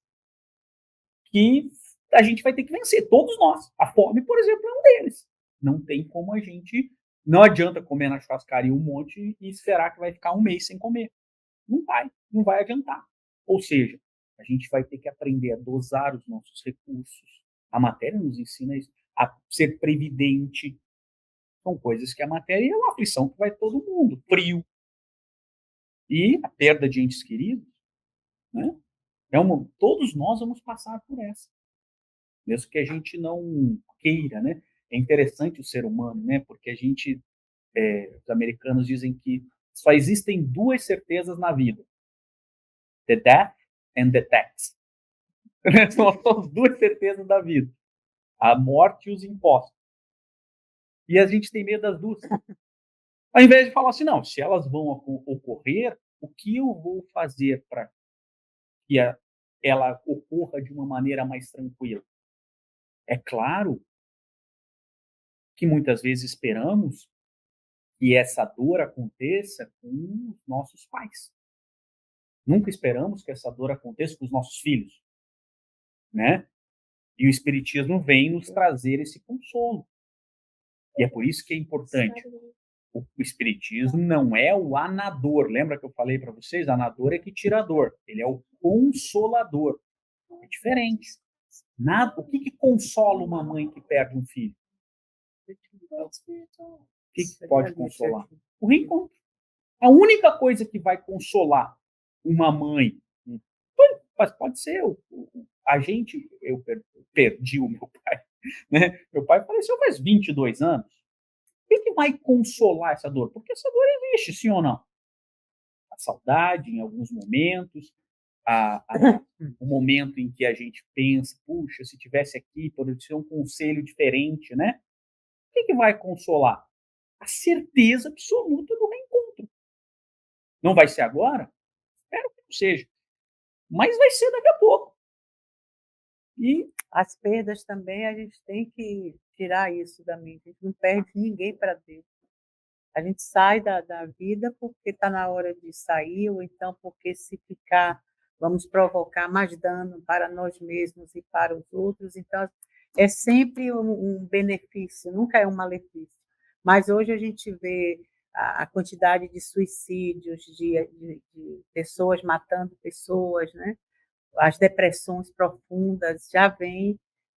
que a gente vai ter que vencer, todos nós. A fome, por exemplo, é um deles. Não tem como a gente... Não adianta comer na churrascaria um monte e esperar que vai ficar um mês sem comer. Não vai adiantar. Ou seja, a gente vai ter que aprender a dosar os nossos recursos. A matéria nos ensina isso, a ser previdente. São coisas que a matéria é uma aflição que vai todo mundo. Frio. E a perda de entes queridos, né? Todos nós vamos passar por essa. Mesmo que a gente não queira, né? É interessante o ser humano, né? Porque os americanos dizem que só existem duas certezas na vida: the death and the tax. São as duas certezas da vida: a morte e os impostos. E a gente tem medo das duas. Ao invés de falar assim, não, se elas vão ocorrer, o que eu vou fazer para que ela ocorra de uma maneira mais tranquila? É claro que muitas vezes esperamos que essa dor aconteça com os nossos pais. Nunca esperamos que essa dor aconteça com os nossos filhos, né? E o Espiritismo vem nos trazer esse consolo. E é por isso que é importante. O Espiritismo não é o anador. Lembra que eu falei para vocês? Anador é que tira a dor. Ele é o consolador. É diferente. O que consola uma mãe que perde um filho? O que pode consolar? O reencontro. A única coisa que vai consolar uma mãe, pode ser a gente. Eu perdi o meu pai, né? Meu pai faleceu faz 22 anos. O que vai consolar essa dor? Porque essa dor existe, sim ou não? A saudade, em alguns momentos, o momento em que a gente pensa, puxa, se tivesse aqui, poderia ser um conselho diferente, né? O que vai consolar? A certeza absoluta do reencontro. Não vai ser agora? Espero que não seja. Mas vai ser daqui a pouco. E as perdas também, a gente tem que tirar isso da mente. A gente não perde ninguém para Deus. A gente sai da vida porque está na hora de sair, ou então porque se ficar, vamos provocar mais dano para nós mesmos e para os outros. Então, é sempre um benefício, nunca é um malefício. Mas hoje a gente vê a quantidade de suicídios, de pessoas matando pessoas, né? As depressões profundas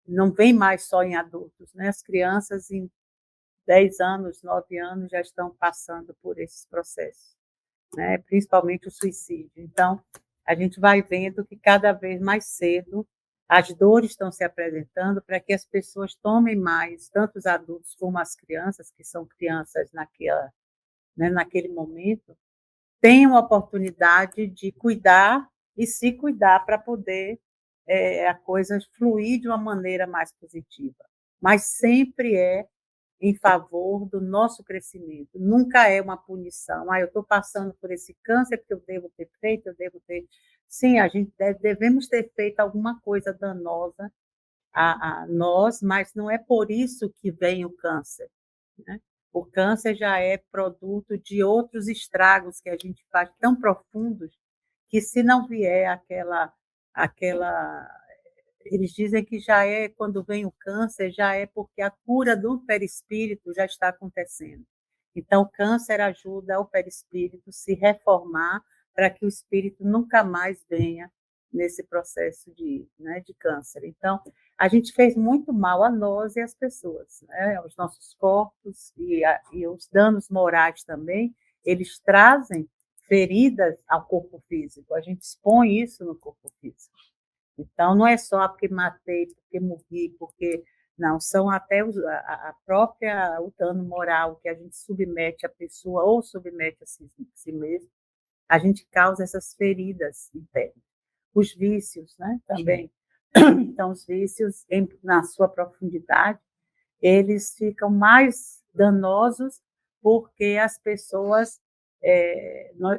não vem mais só em adultos, né? As crianças em 10 anos, 9 anos já estão passando por esses processos, né? Principalmente o suicídio. Então, a gente vai vendo que cada vez mais cedo as dores estão se apresentando para que as pessoas tomem mais, tanto os adultos como as crianças, que são crianças naquele momento, tenham a oportunidade de cuidar e se cuidar para poder a coisa fluir de uma maneira mais positiva. Mas sempre é em favor do nosso crescimento. Nunca é uma punição. Eu estou passando por esse câncer porque eu devo ter feito, eu devo ter... Sim, devemos ter feito alguma coisa danosa a nós, mas não é por isso que vem o câncer, né? O câncer já é produto de outros estragos que a gente faz tão profundos que se não vier aquela eles dizem que já é, quando vem o câncer, já é porque a cura do perispírito já está acontecendo. Então, o câncer ajuda o perispírito se reformar para que o espírito nunca mais venha nesse processo de câncer. Então, a gente fez muito mal a nós e às pessoas, né? Os nossos corpos e os danos morais também, eles trazem feridas ao corpo físico. A gente expõe isso no corpo físico. Então, não é só porque matei, porque morri, porque... Não, são até a própria, o dano moral que a gente submete a pessoa ou submete a si mesmo, a gente causa essas feridas internas. Os vícios, né, também. Então, os vícios, na sua profundidade, eles ficam mais danosos porque as pessoas...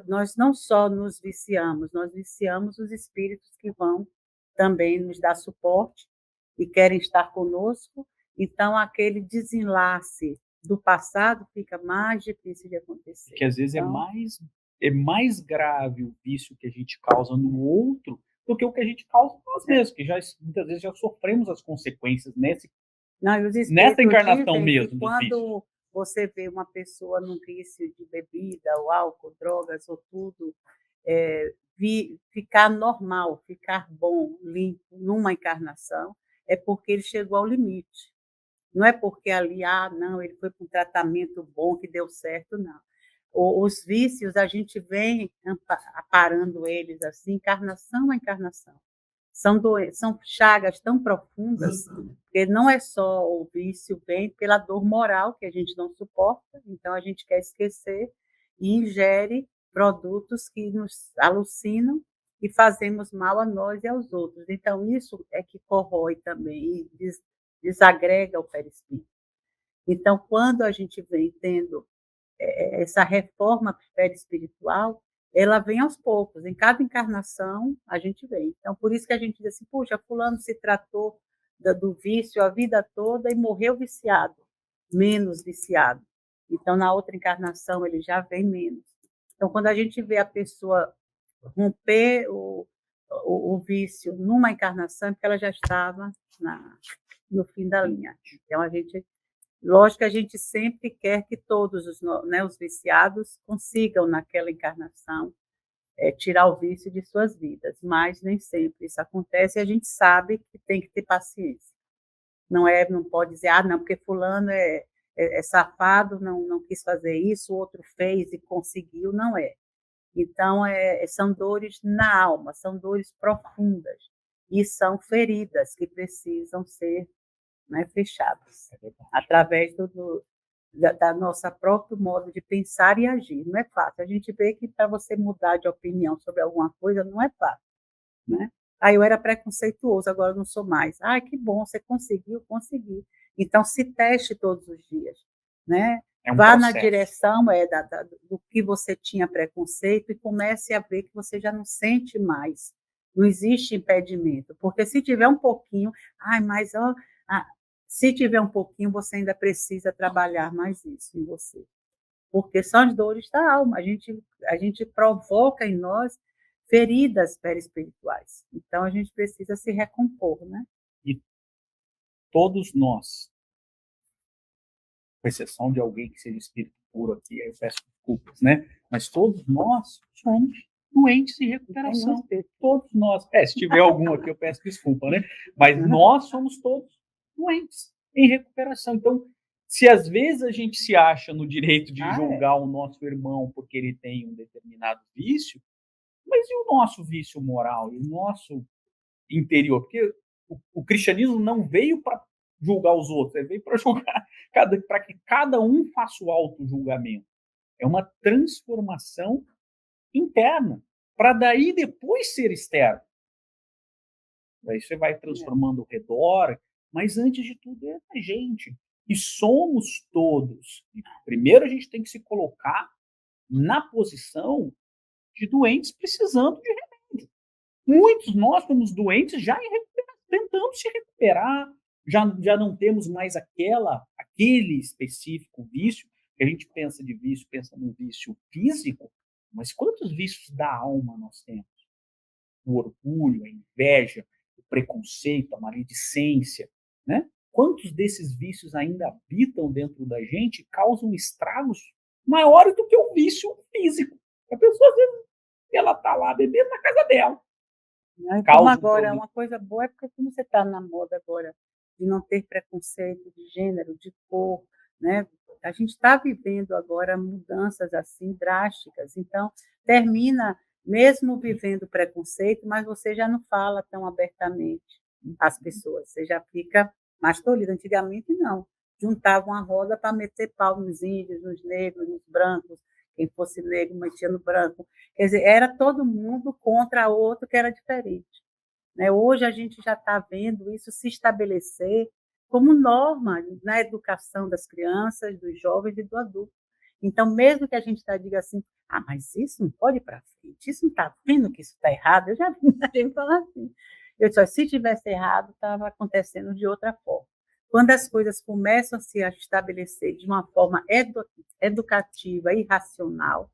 nós não só nos viciamos, nós viciamos os espíritos que vão também nos dar suporte e querem estar conosco. Então, aquele desenlace do passado fica mais difícil de acontecer. Porque às vezes então, é mais grave o vício que a gente causa no outro do que o que a gente causa nós mesmos, que muitas vezes já sofremos as consequências nessa encarnação mesmo. Quando você vê uma pessoa num vício de bebida, ou álcool, drogas, ou tudo, ficar normal, ficar bom, limpo, numa encarnação, é porque ele chegou ao limite. Não é porque ali, não, ele foi para um tratamento bom, que deu certo, não. Os vícios, a gente vem aparando eles assim, encarnação a encarnação. São chagas tão profundas, porque não é só o vício, vem pela dor moral que a gente não suporta, então a gente quer esquecer e ingere produtos que nos alucinam e fazemos mal a nós e aos outros. Então, isso é que corrói também e desagrega o perispírito. Então, quando a gente vem tendo essa reforma perispiritual, ela vem aos poucos. Em cada encarnação, a gente vem. Então, por isso que a gente diz assim, puxa, fulano se tratou do vício a vida toda e morreu viciado, menos viciado. Então, na outra encarnação, ele já vem menos. Então, quando a gente vê a pessoa romper o vício numa encarnação, é porque ela já estava no fim da linha. Então, lógico que a gente sempre quer que todos os viciados consigam, naquela encarnação, tirar o vício de suas vidas, mas nem sempre isso acontece e a gente sabe que tem que ter paciência. Não pode dizer, não, porque fulano é safado, não quis fazer isso, o outro fez e conseguiu, não é. Então, são dores na alma, são dores profundas e são feridas que precisam ser fechadas através da nossa próprio modo de pensar e agir. Não é fácil. A gente vê que para você mudar de opinião sobre alguma coisa não é fácil, né? Eu era preconceituoso, agora eu não sou mais. Que bom, você conseguiu, consegui. Então, se teste todos os dias, né? Vá na direção do que você tinha preconceito e comece a ver que você já não sente mais. Não existe impedimento, porque se tiver um pouquinho, se tiver um pouquinho, você ainda precisa trabalhar mais isso em você. Porque são as dores da alma. A gente provoca em nós feridas perispirituais. Então, a gente precisa se recompor, né? E todos nós, com exceção de alguém que seja espírito puro aqui, aí eu peço desculpas, né? Mas todos nós somos doentes em recuperação. Todos nós. Se tiver algum aqui, eu peço desculpa, né? Mas nós somos todos doentes em recuperação. Então, se às vezes a gente se acha no direito de julgar o nosso irmão porque ele tem um determinado vício, mas e o nosso vício moral, e o nosso interior? Porque o cristianismo não veio para julgar os outros, ele veio para julgar, para que cada um faça o auto-julgamento. É uma transformação interna, para daí depois ser externo. Daí você vai transformando ao redor, mas antes de tudo é a gente. E somos todos. E primeiro a gente tem que se colocar na posição de doentes precisando de remédio. Muitos nós somos doentes já em recuperação. tentando se recuperar, já não temos mais aquele específico vício, que a gente pensa de vício, pensa num vício físico, mas quantos vícios da alma nós temos? O orgulho, a inveja, o preconceito, a maledicência, né? Quantos desses vícios ainda habitam dentro da gente e causam estragos maiores do que o vício físico? A pessoa, às vezes, ela está lá bebendo na casa dela. Como agora, uma coisa boa é porque como você está na moda agora, de não ter preconceito de gênero, de cor, né? A gente está vivendo agora mudanças assim drásticas, então termina mesmo vivendo preconceito, mas você já não fala tão abertamente às pessoas, você já fica mais tolhido. Antigamente não, juntavam a roda para meter pau nos índios, nos negros, nos brancos, quem fosse negro metia no branco. Quer dizer, era todo mundo contra o outro que era diferente. Né? Hoje a gente já está vendo isso se estabelecer como norma na educação das crianças, dos jovens e do adulto. Então, mesmo que a gente diga assim, mas isso não pode ir para frente, isso não está vendo que isso está errado, eu já vi a gente falar assim. Eu disse, se tivesse errado, estava acontecendo de outra forma. Quando as coisas começam a se estabelecer de uma forma educativa e racional,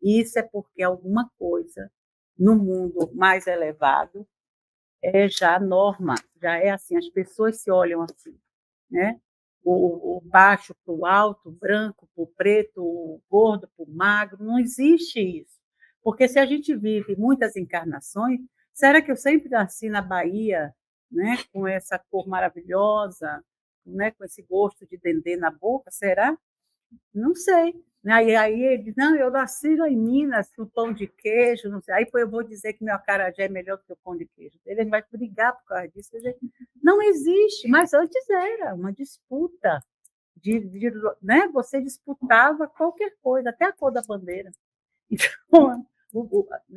isso é porque alguma coisa no mundo mais elevado é já norma, já é assim, as pessoas se olham assim, né? O baixo para o alto, o branco para o preto, o gordo para o magro, não existe isso. Porque se a gente vive muitas encarnações, será que eu sempre nasci na Bahia, né, com essa cor maravilhosa, né, com esse gosto de dendê na boca? Será? Não sei. Aí ele diz, não, eu nasci lá em Minas, com pão de queijo, não sei. Aí eu vou dizer que meu acarajé é melhor do que o pão de queijo. Ele vai brigar por causa disso. Dizer, não existe, mas antes era uma disputa. Né? Você disputava qualquer coisa, até a cor da bandeira. Então,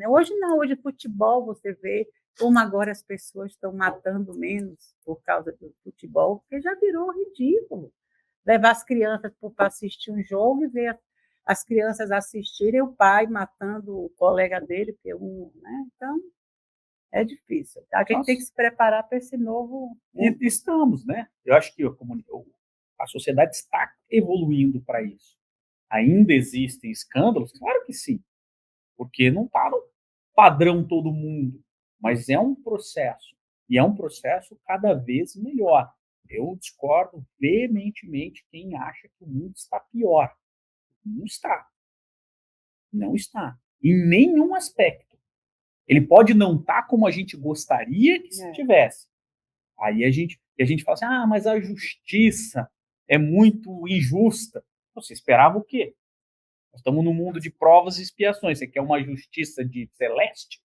hoje não, hoje futebol você vê como agora as pessoas estão matando menos por causa do futebol, porque já virou ridículo. Levar as crianças para assistir um jogo e ver as crianças assistirem o pai matando o colega dele, porque né? Então, é difícil. A gente tem que se preparar para esse novo... E estamos, né? Eu acho que a sociedade está evoluindo para isso. Ainda existem escândalos? Claro que sim, porque não está no padrão todo mundo, mas é um processo, e é um processo cada vez melhor. Eu discordo veementemente quem acha que o mundo está pior. Não está. Não está. Em nenhum aspecto. Ele pode não estar como a gente gostaria que estivesse. Aí a gente fala assim, mas a justiça é muito injusta. Você esperava o quê? Nós estamos num mundo de provas e expiações. Você quer uma justiça de celeste?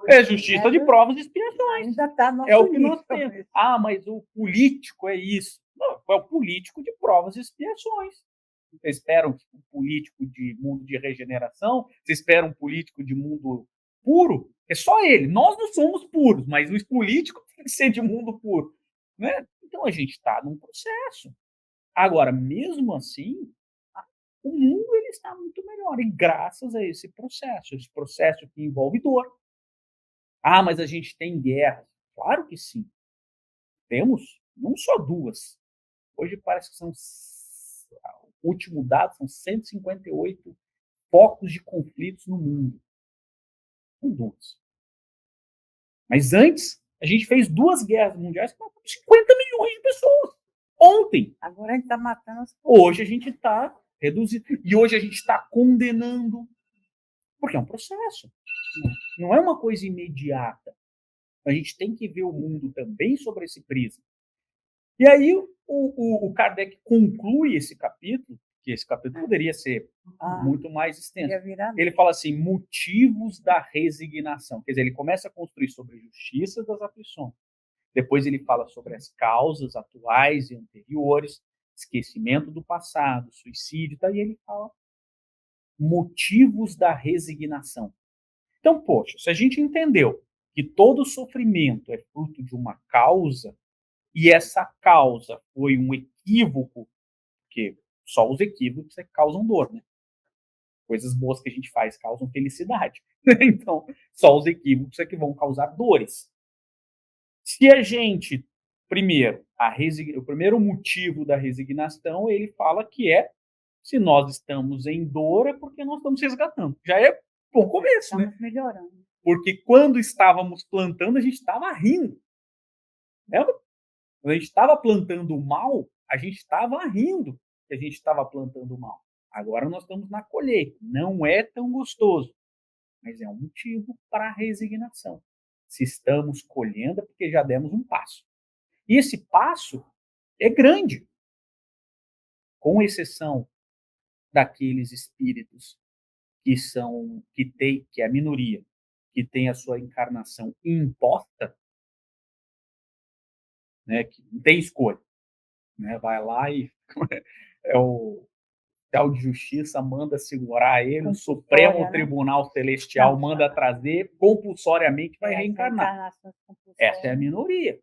É justiça de provas e expiações. Ainda tá é o que nós temos. Mas o político é isso. Não, é o político de provas e expiações. Vocês esperam um político de mundo de regeneração? Vocês esperam um político de mundo puro? É só ele. Nós não somos puros, mas o político tem que ser de mundo puro. Né? Então a gente está num processo. Agora, mesmo assim, o mundo ele está muito melhor, e graças a esse processo que envolve dor. Mas a gente tem guerras. Claro que sim. Temos não só duas. Hoje parece que o último dado são 158 focos de conflitos no mundo. São duas. Mas antes, a gente fez 2 guerras mundiais com 50 milhões de pessoas. Ontem. Agora a gente está matando. Hoje a gente está reduzindo. E hoje a gente está condenando. Porque é um processo. Não é uma coisa imediata. A gente tem que ver o mundo também sobre esse prisma. E aí o Kardec conclui esse capítulo, que esse capítulo poderia ser muito mais extenso. Ele fala assim, motivos da resignação. Quer dizer, ele começa a construir sobre a justiça das aflições. Depois ele fala sobre as causas atuais e anteriores, esquecimento do passado, suicídio, e ele fala motivos da resignação. Então, poxa, se a gente entendeu que todo sofrimento é fruto de uma causa, e essa causa foi um equívoco, porque só os equívocos causam dor, né? Coisas boas que a gente faz causam felicidade. Então, só os equívocos é que vão causar dores. Se a gente, primeiro, o primeiro motivo da resignação, ele fala que se nós estamos em dor, é porque nós estamos resgatando. Já é bom começo, né? Estamos melhorando. Porque quando estávamos plantando, a gente estava rindo. Lembra? Quando a gente estava plantando o mal, a gente estava rindo que a gente estava plantando o mal. Agora nós estamos na colheita. Não é tão gostoso, mas é um motivo para a resignação. Se estamos colhendo, é porque já demos um passo. E esse passo é grande, com exceção daqueles espíritos que é a minoria, que tem a sua encarnação imposta, né, que não tem escolha, né, vai lá e é o Tribunal de Justiça manda segurar ele, o Supremo Tribunal Celestial manda trazer, compulsoriamente vai reencarnar. Essa é a minoria.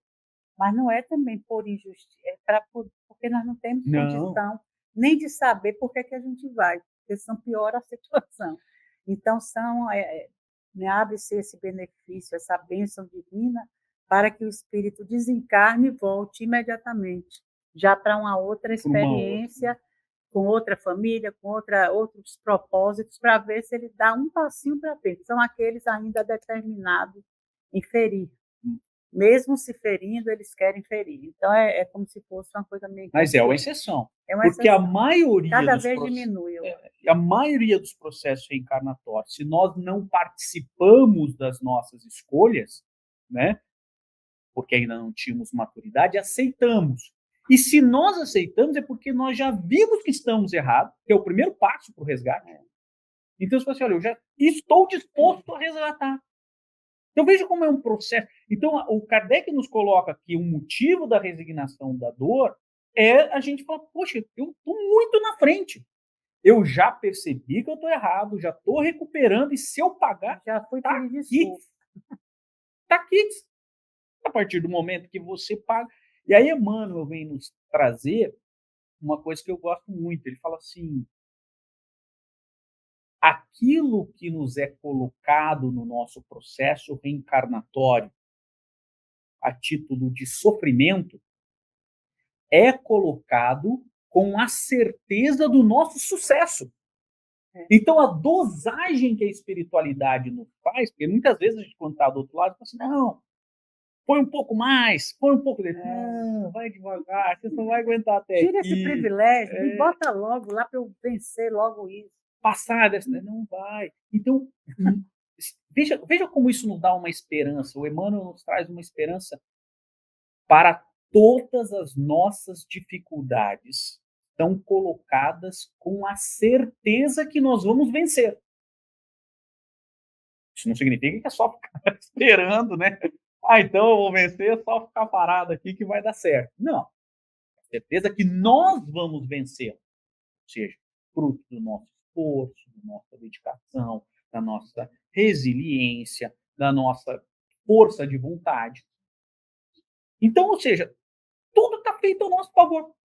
Mas não é também por injustiça, porque nós não temos condição nem de saber por que a gente vai, porque senão piora a situação. Então, abre-se esse benefício, essa bênção divina, para que o espírito desencarne e volte imediatamente, já para uma outra experiência, com outra família, com outros propósitos, para ver se ele dá um passinho para frente. São aqueles ainda determinados em ferir. Mesmo se ferindo, eles querem ferir. Então, é como se fosse uma coisa meio... Mas é uma exceção. Porque a maioria a maioria dos processos reencarnatórios, se nós não participamos das nossas escolhas, né, porque ainda não tínhamos maturidade, aceitamos. E se nós aceitamos, é porque nós já vimos que estamos errados, que é o primeiro passo para o resgate. Então, você fala assim, olha, eu já estou disposto a resgatar. Então, veja como é um processo. Então, o Kardec nos coloca que o motivo da resignação da dor é a gente falar, poxa, eu estou muito na frente. Eu já percebi que eu estou errado, já estou recuperando, e se eu pagar, já foi tá aqui. Está aqui. A partir do momento que você paga. E aí Emmanuel vem nos trazer uma coisa que eu gosto muito. Ele fala assim, aquilo que nos é colocado no nosso processo reencarnatório a título de sofrimento é colocado com a certeza do nosso sucesso. Então, a dosagem que a espiritualidade nos faz, porque muitas vezes a gente, quando está do outro lado, fala assim, não, põe um pouco mais, põe um pouco dele. Não, vai devagar, você não vai aguentar até Tira aqui. Esse privilégio, me bota logo lá para eu vencer logo isso. Passar dessa, não vai. Então, veja como isso nos dá uma esperança. O Emmanuel nos traz uma esperança para todas as nossas dificuldades. Estão colocadas com a certeza que nós vamos vencer. Isso não significa que é só ficar esperando, né? Então eu vou vencer, é só ficar parado aqui que vai dar certo. Não. A certeza que nós vamos vencer. Ou seja, fruto do nosso esforço, da nossa dedicação, da nossa resiliência, da nossa força de vontade. Então, ou seja, tudo está feito ao nosso favor.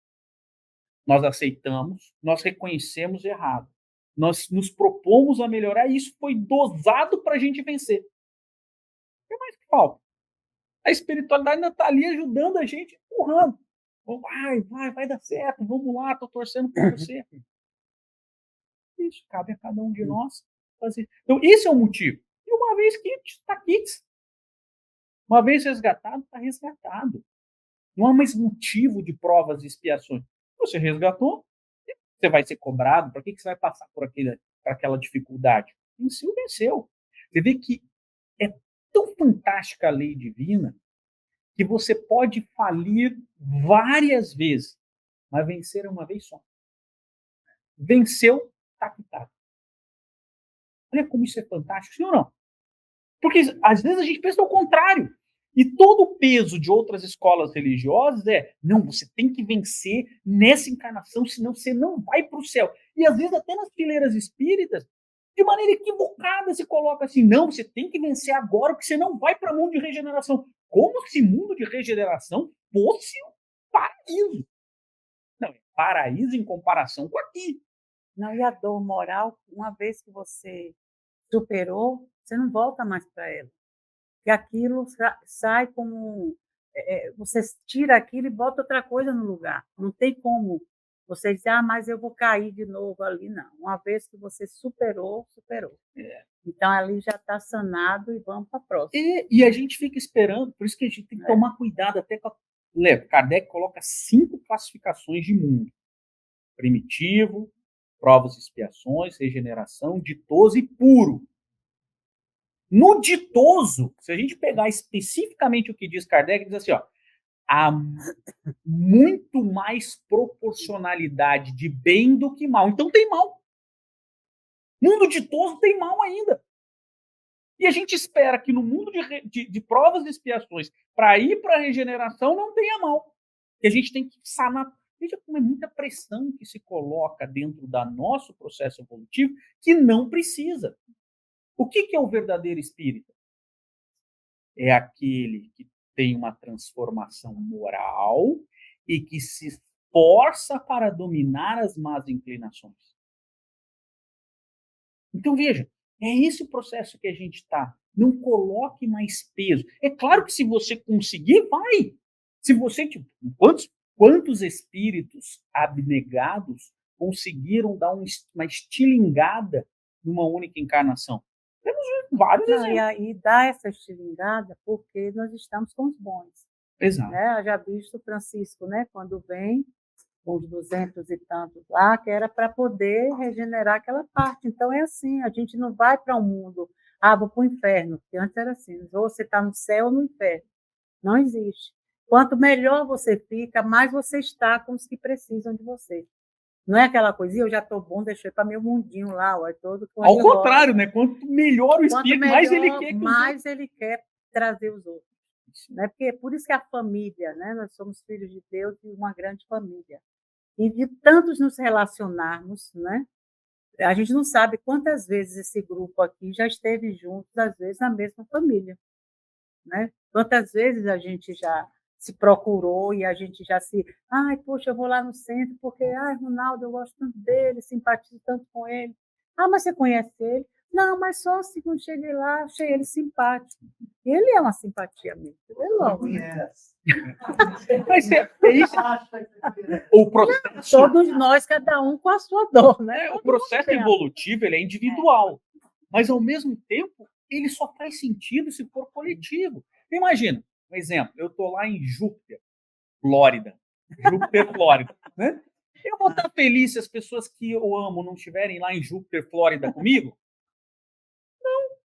Nós aceitamos, nós reconhecemos errado. Nós nos propomos a melhorar e isso foi dosado para a gente vencer. O que mais que falta? A espiritualidade ainda está ali ajudando a gente, empurrando. Vai dar certo, vamos lá, estou torcendo por você. Isso cabe a cada um de nós fazer. Então, esse é o motivo. E uma vez que está quites, uma vez resgatado, está resgatado. Não há mais motivo de provas e expiações. Você resgatou, você vai ser cobrado. Para que você vai passar por aquela dificuldade? Venceu. Você vê que é tão fantástica a lei divina que você pode falir várias vezes, mas vencer uma vez só. Venceu, está quitado. Olha como isso é fantástico, sim ou não? Porque às vezes a gente pensa ao contrário. E todo o peso de outras escolas religiosas não, você tem que vencer nessa encarnação, senão você não vai para o céu. E às vezes até nas fileiras espíritas, de maneira equivocada, se coloca assim, não, você tem que vencer agora, porque você não vai para o mundo de regeneração. Como se mundo de regeneração fosse um paraíso. Não, é paraíso em comparação com aqui. Não, e a dor moral, uma vez que você superou, você não volta mais para ela. E aquilo sai como você tira aquilo e bota outra coisa no lugar. Não tem como você dizer, mas eu vou cair de novo ali, não. Uma vez que você superou. Então, ali já está sanado e vamos para a próxima. E a gente fica esperando, por isso que a gente tem que tomar cuidado até com a... Kardec coloca 5 classificações de mundo. Primitivo, provas e expiações, regeneração, ditoso e puro. No ditoso, se a gente pegar especificamente o que diz Kardec, diz assim, há muito mais proporcionalidade de bem do que mal. Então tem mal. Mundo ditoso tem mal ainda. E a gente espera que no mundo de provas e expiações, para ir para a regeneração, não tenha mal. E a gente tem que sanar. Veja como é muita pressão que se coloca dentro do nosso processo evolutivo que não precisa. O que é o verdadeiro espírita? É aquele que tem uma transformação moral e que se esforça para dominar as más inclinações. Então, veja, é esse o processo que a gente está. Não coloque mais peso. É claro que se você conseguir, vai. Se você, quantos espíritos abnegados conseguiram dar uma estilingada numa única encarnação? Temos vários exemplos. E dá essa estilingada porque nós estamos com os bons. Exato. Né? Eu já visto Francisco, né, quando vem, com os 200 e tantos lá, que era para poder regenerar aquela parte. Então, é assim, a gente não vai para um mundo, vou para o inferno, porque antes era assim, ou você está no céu ou no inferno. Não existe. Quanto melhor você fica, mais você está com os que precisam de você. Não é aquela coisa, eu já estou bom, deixei para meu mundinho lá, todo com ao contrário, né? Quanto melhor o espírito, mais ele quer. Mais ele quer trazer os outros. Né? Porque por isso que a família, né? Nós somos filhos de Deus e uma grande família. E de tantos nos relacionarmos, né? A gente não sabe quantas vezes esse grupo aqui já esteve juntos, às vezes na mesma família. Né? Quantas vezes a gente já se procurou e a gente já se... poxa, eu vou lá no centro porque, Ronaldo, eu gosto tanto dele, simpatizo tanto com ele. Mas você conhece ele? Não, mas só assim, quando cheguei lá, achei ele simpático. Ele é uma simpatia mesmo. Mas é isso. O processo... Todos nós, cada um com a sua dor, né? O processo evolutivo ele é individual, mas ao mesmo tempo ele só faz sentido se for coletivo. Imagina, um exemplo, eu estou lá em Júpiter, Flórida, né? Eu vou estar feliz se as pessoas que eu amo não estiverem lá em Júpiter, Flórida comigo? Não.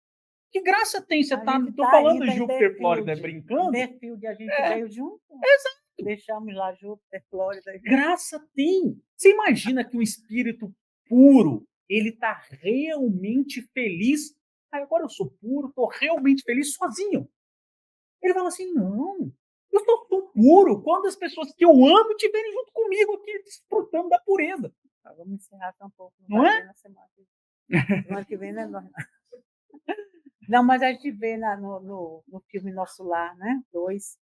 Que graça tem você estar... Estou falando de Júpiter, Flórida, brincando? Deerfield, a gente veio junto. Exato. Deixamos lá Júpiter, Flórida. Graça tem. Você imagina que um espírito puro, ele está realmente feliz. Agora eu sou puro, estou realmente feliz sozinho. Ele fala assim, não, eu estou puro quando as pessoas que eu amo estiverem junto comigo aqui, desfrutando da pureza. Vamos encerrar um pouco. Não é? Na semana que vem, né? Não, mas a gente vê no filme Nosso Lar, né? 2.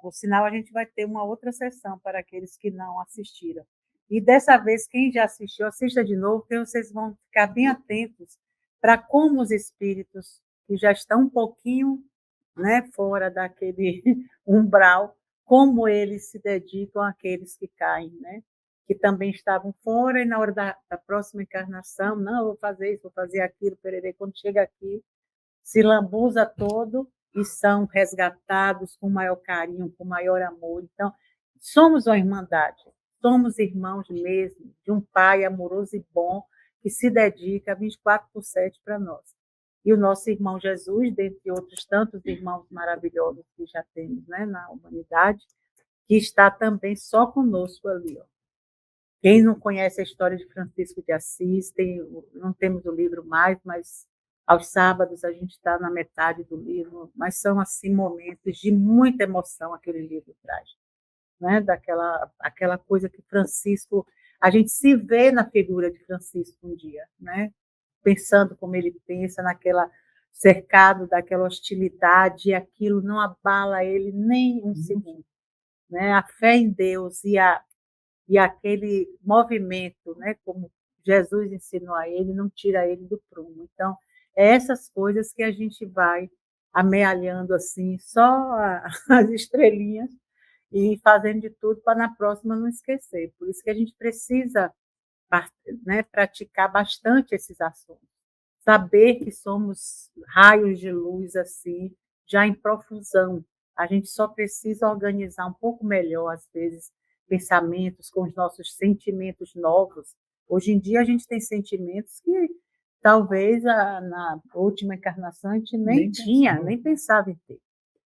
Por sinal, a gente vai ter uma outra sessão para aqueles que não assistiram. E dessa vez, quem já assistiu, assista de novo, porque vocês vão ficar bem atentos para como os espíritos que já estão um pouquinho, né, fora daquele umbral, como eles se dedicam àqueles que caem, né? Que também estavam fora e na hora da próxima encarnação, não, eu vou fazer isso, vou fazer aquilo, pererê. Quando chega aqui, se lambuza todo e são resgatados com maior carinho, com maior amor. Então, somos uma irmandade, somos irmãos mesmo, de um Pai amoroso e bom, que se dedica 24/7 para nós. E o nosso irmão Jesus, dentre outros tantos irmãos maravilhosos que já temos, né, na humanidade, que está também só conosco ali. Quem não conhece a história de Francisco de Assis, não temos o livro mais, mas aos sábados a gente está na metade do livro, mas são assim momentos de muita emoção aquele livro traz, né? Aquela coisa que Francisco, a gente se vê na figura de Francisco um dia, né? Pensando como ele pensa, naquela cercado daquela hostilidade, e aquilo não abala ele nem um segundo, né? A fé em Deus e aquele movimento, né? Como Jesus ensinou a ele, não tira ele do prumo. Então, é essas coisas que a gente vai amealhando assim, só as estrelinhas e fazendo de tudo para na próxima não esquecer. Por isso que a gente precisa, né, praticar bastante esses assuntos. Saber que somos raios de luz assim, já em profusão. A gente só precisa organizar um pouco melhor, às vezes, pensamentos com os nossos sentimentos novos. Hoje em dia a gente tem sentimentos que talvez na última encarnação a gente nem tinha, nem pensava em ter.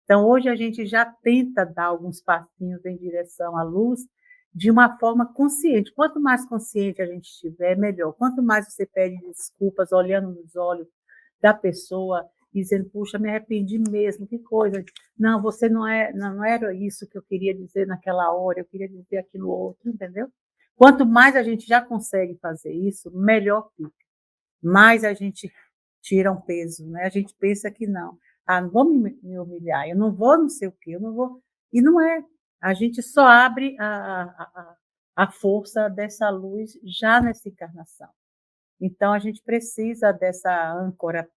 Então, hoje a gente já tenta dar alguns passinhos em direção à luz de uma forma consciente. Quanto mais consciente a gente estiver, melhor. Quanto mais você pede desculpas, olhando nos olhos da pessoa, dizendo, puxa, me arrependi mesmo, que coisa. Não, você não era isso que eu queria dizer naquela hora, eu queria dizer aquilo outro, entendeu? Quanto mais a gente já consegue fazer isso, melhor fica. Mais a gente tira um peso, né? A gente pensa que não. Não vou me humilhar, eu não vou não sei o quê, eu não vou. E não é. A gente só abre a força dessa luz já nessa encarnação. Então, a gente precisa dessa âncora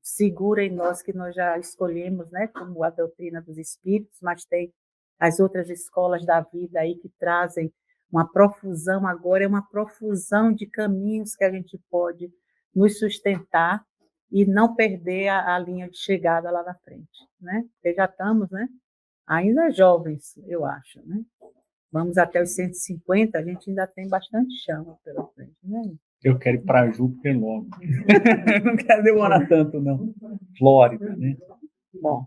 segura em nós, que nós já escolhemos, né, como a doutrina dos espíritos, mas tem as outras escolas da vida aí que trazem uma profusão, agora é uma profusão de caminhos que a gente pode nos sustentar e não perder a linha de chegada lá na frente, né? Porque já estamos, né, ainda jovens, eu acho, né? Vamos até os 150, a gente ainda tem bastante chão pela frente, né? Eu quero ir para Júpiter logo. Não quero demorar tanto, não. Flórida, né? Bom,